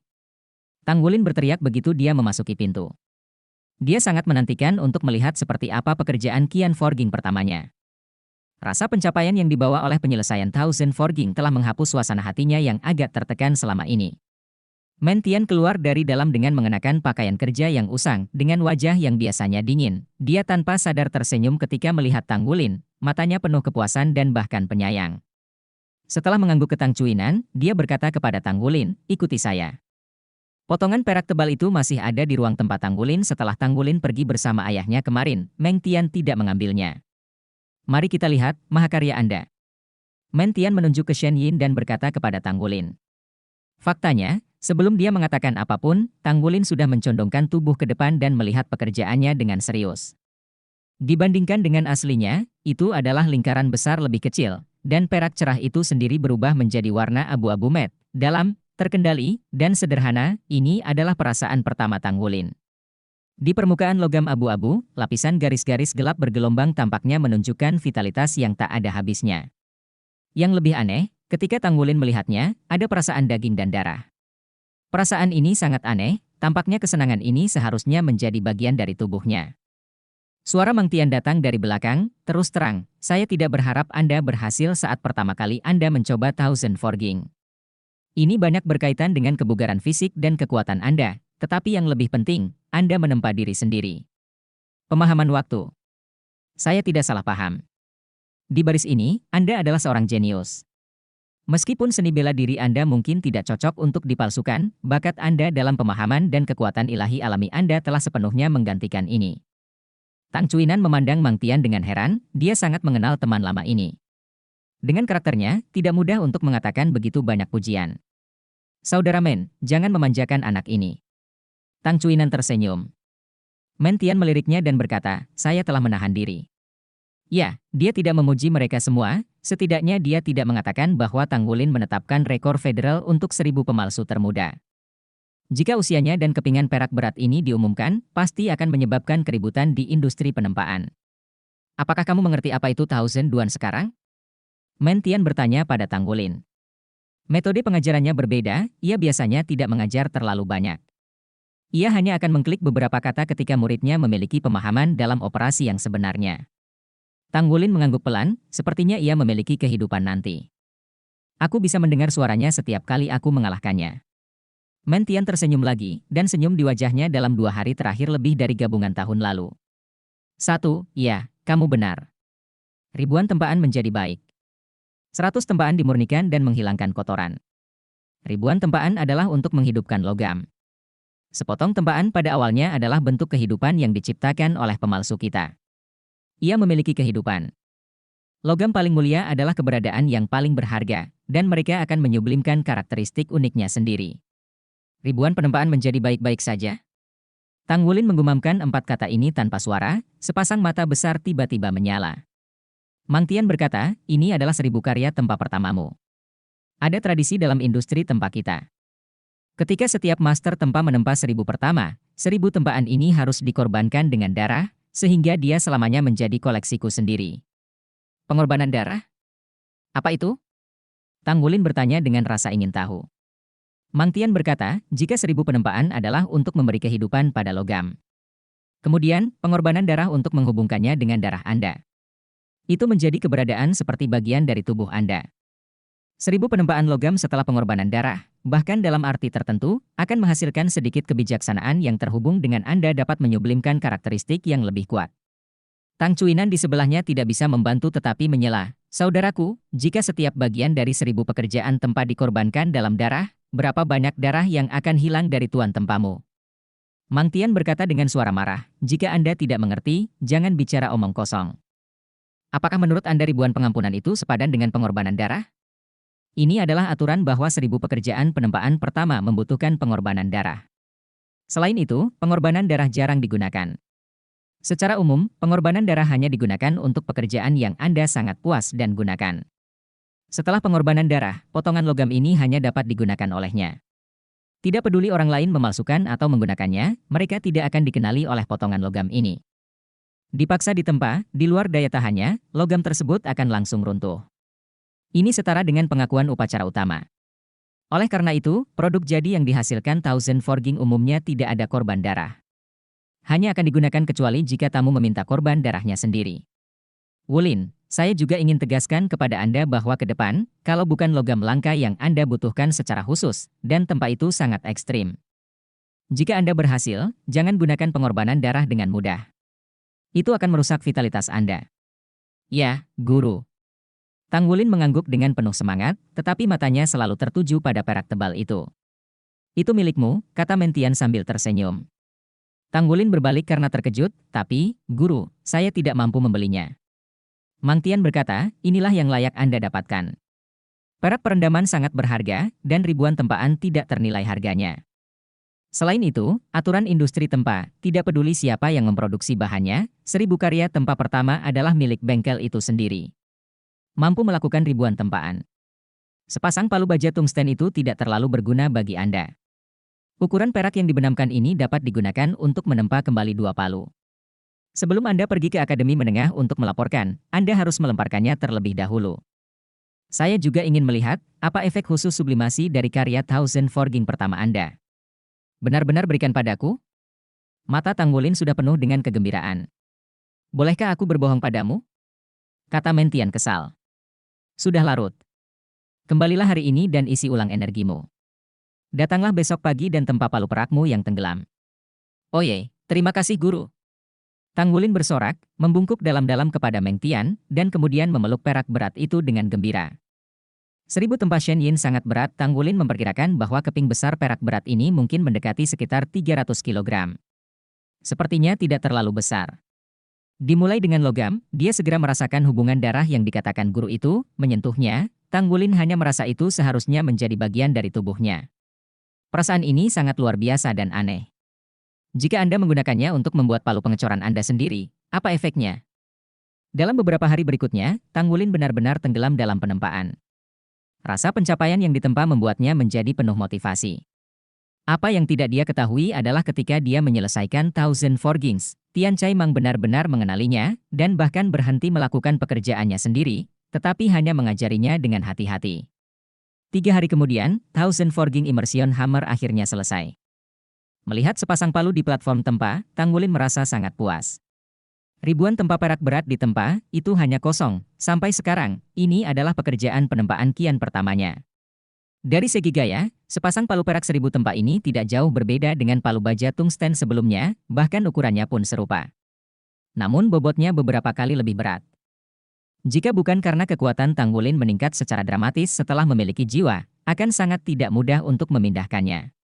Tang Wulin berteriak begitu dia memasuki pintu. Dia sangat menantikan untuk melihat seperti apa pekerjaan Qian Forging pertamanya. Rasa pencapaian yang dibawa oleh penyelesaian Thousand Forging telah menghapus suasana hatinya yang agak tertekan selama ini. Men Tian keluar dari dalam dengan mengenakan pakaian kerja yang usang, dengan wajah yang biasanya dingin. Dia tanpa sadar tersenyum ketika melihat Tang Wulin, matanya penuh kepuasan dan bahkan penyayang. Setelah mengangguk ke Tang Cuinan, dia berkata kepada Tang Wulin, "Ikuti saya." Potongan perak tebal itu masih ada di ruang tempat Tang Wulin setelah Tang Wulin pergi bersama ayahnya kemarin. Meng Tian tidak mengambilnya. "Mari kita lihat mahakarya Anda." Men Tian menunjuk ke Shen Yin dan berkata kepada Tang Wulin. Faktanya, sebelum dia mengatakan apapun, Tang Wulin sudah mencondongkan tubuh ke depan dan melihat pekerjaannya dengan serius. Dibandingkan dengan aslinya, itu adalah lingkaran besar lebih kecil, dan perak cerah itu sendiri berubah menjadi warna abu-abu matte, dalam, terkendali, dan sederhana. Ini adalah perasaan pertama Tang Wulin. Di permukaan logam abu-abu, lapisan garis-garis gelap bergelombang tampaknya menunjukkan vitalitas yang tak ada habisnya. Yang lebih aneh, ketika Tang Wulin melihatnya, ada perasaan daging dan darah. Perasaan ini sangat aneh, tampaknya kesenangan ini seharusnya menjadi bagian dari tubuhnya. Suara Mang Tian datang dari belakang, "Terus terang, saya tidak berharap Anda berhasil saat pertama kali Anda mencoba Thousand Forging. Ini banyak berkaitan dengan kebugaran fisik dan kekuatan Anda, tetapi yang lebih penting, Anda menempa diri sendiri. Pemahaman waktu. Saya tidak salah paham. Di baris ini, Anda adalah seorang jenius. Meskipun seni bela diri Anda mungkin tidak cocok untuk dipalsukan, bakat Anda dalam pemahaman dan kekuatan ilahi alami Anda telah sepenuhnya menggantikan ini." Tang Cuinan memandang Mang Tian dengan heran, dia sangat mengenal teman lama ini. Dengan karakternya, tidak mudah untuk mengatakan begitu banyak pujian. "Saudara Men, jangan memanjakan anak ini." Tang Cuinan tersenyum. Men Tian meliriknya dan berkata, "Saya telah menahan diri." Ya, dia tidak memuji mereka semua, setidaknya dia tidak mengatakan bahwa Tang Wulin menetapkan rekor federal untuk 1000 pemalsu termuda. Jika usianya dan kepingan perak berat ini diumumkan, pasti akan menyebabkan keributan di industri penempaan. "Apakah kamu mengerti apa itu Thousand Duan sekarang?" Men Tian bertanya pada Tang Wulin. Metode pengajarannya berbeda, ia biasanya tidak mengajar terlalu banyak. Ia hanya akan mengklik beberapa kata ketika muridnya memiliki pemahaman dalam operasi yang sebenarnya. Tang Wulin mengangguk pelan, sepertinya ia memiliki kehidupan nanti. "Aku bisa mendengar suaranya setiap kali aku mengalahkannya." Men Tian tersenyum lagi, dan senyum di wajahnya dalam 2 hari terakhir lebih dari gabungan tahun lalu. Ya, kamu benar. Ribuan tempaan menjadi baik. 100 tempaan dimurnikan dan menghilangkan kotoran. Ribuan tempaan adalah untuk menghidupkan logam. Sepotong tempaan pada awalnya adalah bentuk kehidupan yang diciptakan oleh pemalsu kita. Ia memiliki kehidupan. Logam paling mulia adalah keberadaan yang paling berharga, dan mereka akan menyublimkan karakteristik uniknya sendiri. Ribuan penempaan menjadi baik-baik saja? Tang Wulin menggumamkan 4 kata ini tanpa suara, sepasang mata besar tiba-tiba menyala. Mang Tian berkata, "Ini adalah 1000 karya tempa pertamamu. Ada tradisi dalam industri tempa kita. Ketika setiap master tempa menempa 1000 pertama, 1000 tempaan ini harus dikorbankan dengan darah, sehingga dia selamanya menjadi koleksiku sendiri." "Pengorbanan darah? Apa itu?" Tang Wulin bertanya dengan rasa ingin tahu. Mang Tian berkata, "Jika 1000 penempaan adalah untuk memberi kehidupan pada logam. Kemudian, pengorbanan darah untuk menghubungkannya dengan darah Anda. Itu menjadi keberadaan seperti bagian dari tubuh Anda. 1000 penempaan logam setelah pengorbanan darah, bahkan dalam arti tertentu, akan menghasilkan sedikit kebijaksanaan yang terhubung dengan Anda dapat menyublimkan karakteristik yang lebih kuat. Tang Cuinan di sebelahnya tidak bisa membantu tetapi menyela. Saudaraku, jika setiap bagian dari 1000 pekerjaan tempa dikorbankan dalam darah, berapa banyak darah yang akan hilang dari tuan tempamu? Mang Tian berkata dengan suara marah, jika Anda tidak mengerti, jangan bicara omong kosong. Apakah menurut Anda ribuan pengampunan itu sepadan dengan pengorbanan darah? Ini adalah aturan bahwa 1000 pekerjaan penempaan pertama membutuhkan pengorbanan darah. Selain itu, pengorbanan darah jarang digunakan. Secara umum, pengorbanan darah hanya digunakan untuk pekerjaan yang Anda sangat puas dan gunakan. Setelah pengorbanan darah, potongan logam ini hanya dapat digunakan olehnya. Tidak peduli orang lain memalsukan atau menggunakannya, mereka tidak akan dikenali oleh potongan logam ini. Dipaksa ditempa, di luar daya tahannya, logam tersebut akan langsung runtuh. Ini setara dengan pengakuan upacara utama. Oleh karena itu, produk jadi yang dihasilkan Thousand Forging umumnya tidak ada korban darah. Hanya akan digunakan kecuali jika tamu meminta korban darahnya sendiri. Wulin, saya juga ingin tegaskan kepada Anda bahwa ke depan, kalau bukan logam langka yang Anda butuhkan secara khusus, dan tempa itu sangat ekstrim. Jika Anda berhasil, jangan gunakan pengorbanan darah dengan mudah. Itu akan merusak vitalitas Anda. Ya, Guru. Tang Wulin mengangguk dengan penuh semangat, tetapi matanya selalu tertuju pada perak tebal itu. Itu milikmu, kata Mentian sambil tersenyum. Tang Wulin berbalik karena terkejut, tapi, Guru, saya tidak mampu membelinya. Mang Tian berkata, inilah yang layak Anda dapatkan. Perak perendaman sangat berharga, dan ribuan tempaan tidak ternilai harganya. Selain itu, aturan industri tempa, tidak peduli siapa yang memproduksi bahannya, 1000 karya tempa pertama adalah milik bengkel itu sendiri. Mampu melakukan ribuan tempaan. Sepasang palu baja tungsten itu tidak terlalu berguna bagi Anda. Ukuran perak yang dibenamkan ini dapat digunakan untuk menempa kembali 2 palu. Sebelum Anda pergi ke Akademi Menengah untuk melaporkan, Anda harus melemparkannya terlebih dahulu. Saya juga ingin melihat, apa efek khusus sublimasi dari karya Thousand Forging pertama Anda. Benar-benar berikan padaku? Mata Tang Wulin sudah penuh dengan kegembiraan. Bolehkah aku berbohong padamu? Kata Mentian kesal. Sudah larut. Kembalilah hari ini dan isi ulang energimu. Datanglah besok pagi dan tempa palu perakmu yang tenggelam. Oh ye, terima kasih Guru. Tang Wulin bersorak, membungkuk dalam-dalam kepada Meng Tian, dan kemudian memeluk perak berat itu dengan gembira. 1000 tempa Shen Yin sangat berat. Tang Wulin memperkirakan bahwa keping besar perak berat ini mungkin mendekati sekitar 300 kg. Sepertinya tidak terlalu besar. Dimulai dengan logam, dia segera merasakan hubungan darah yang dikatakan guru itu, menyentuhnya. Tang Wulin hanya merasa itu seharusnya menjadi bagian dari tubuhnya. Perasaan ini sangat luar biasa dan aneh. Jika Anda menggunakannya untuk membuat palu pengecoran Anda sendiri, apa efeknya? Dalam beberapa hari berikutnya, Tang Wulin benar-benar tenggelam dalam penempaan. Rasa pencapaian yang ditempa membuatnya menjadi penuh motivasi. Apa yang tidak dia ketahui adalah ketika dia menyelesaikan Thousand Forgings, Tian Cai Mang benar-benar mengenalinya, dan bahkan berhenti melakukan pekerjaannya sendiri, tetapi hanya mengajarinya dengan hati-hati. 3 hari kemudian, Thousand Forging Immersion Hammer akhirnya selesai. Melihat sepasang palu di platform tempa, Tang Wulin merasa sangat puas. Ribuan tempa perak berat ditempa, itu hanya kosong. Sampai sekarang, ini adalah pekerjaan penempaan kian pertamanya. Dari segi gaya, sepasang palu perak 1000 tempa ini tidak jauh berbeda dengan palu baja tungsten sebelumnya, bahkan ukurannya pun serupa. Namun bobotnya beberapa kali lebih berat. Jika bukan karena kekuatan Tang Wulin meningkat secara dramatis setelah memiliki jiwa, akan sangat tidak mudah untuk memindahkannya.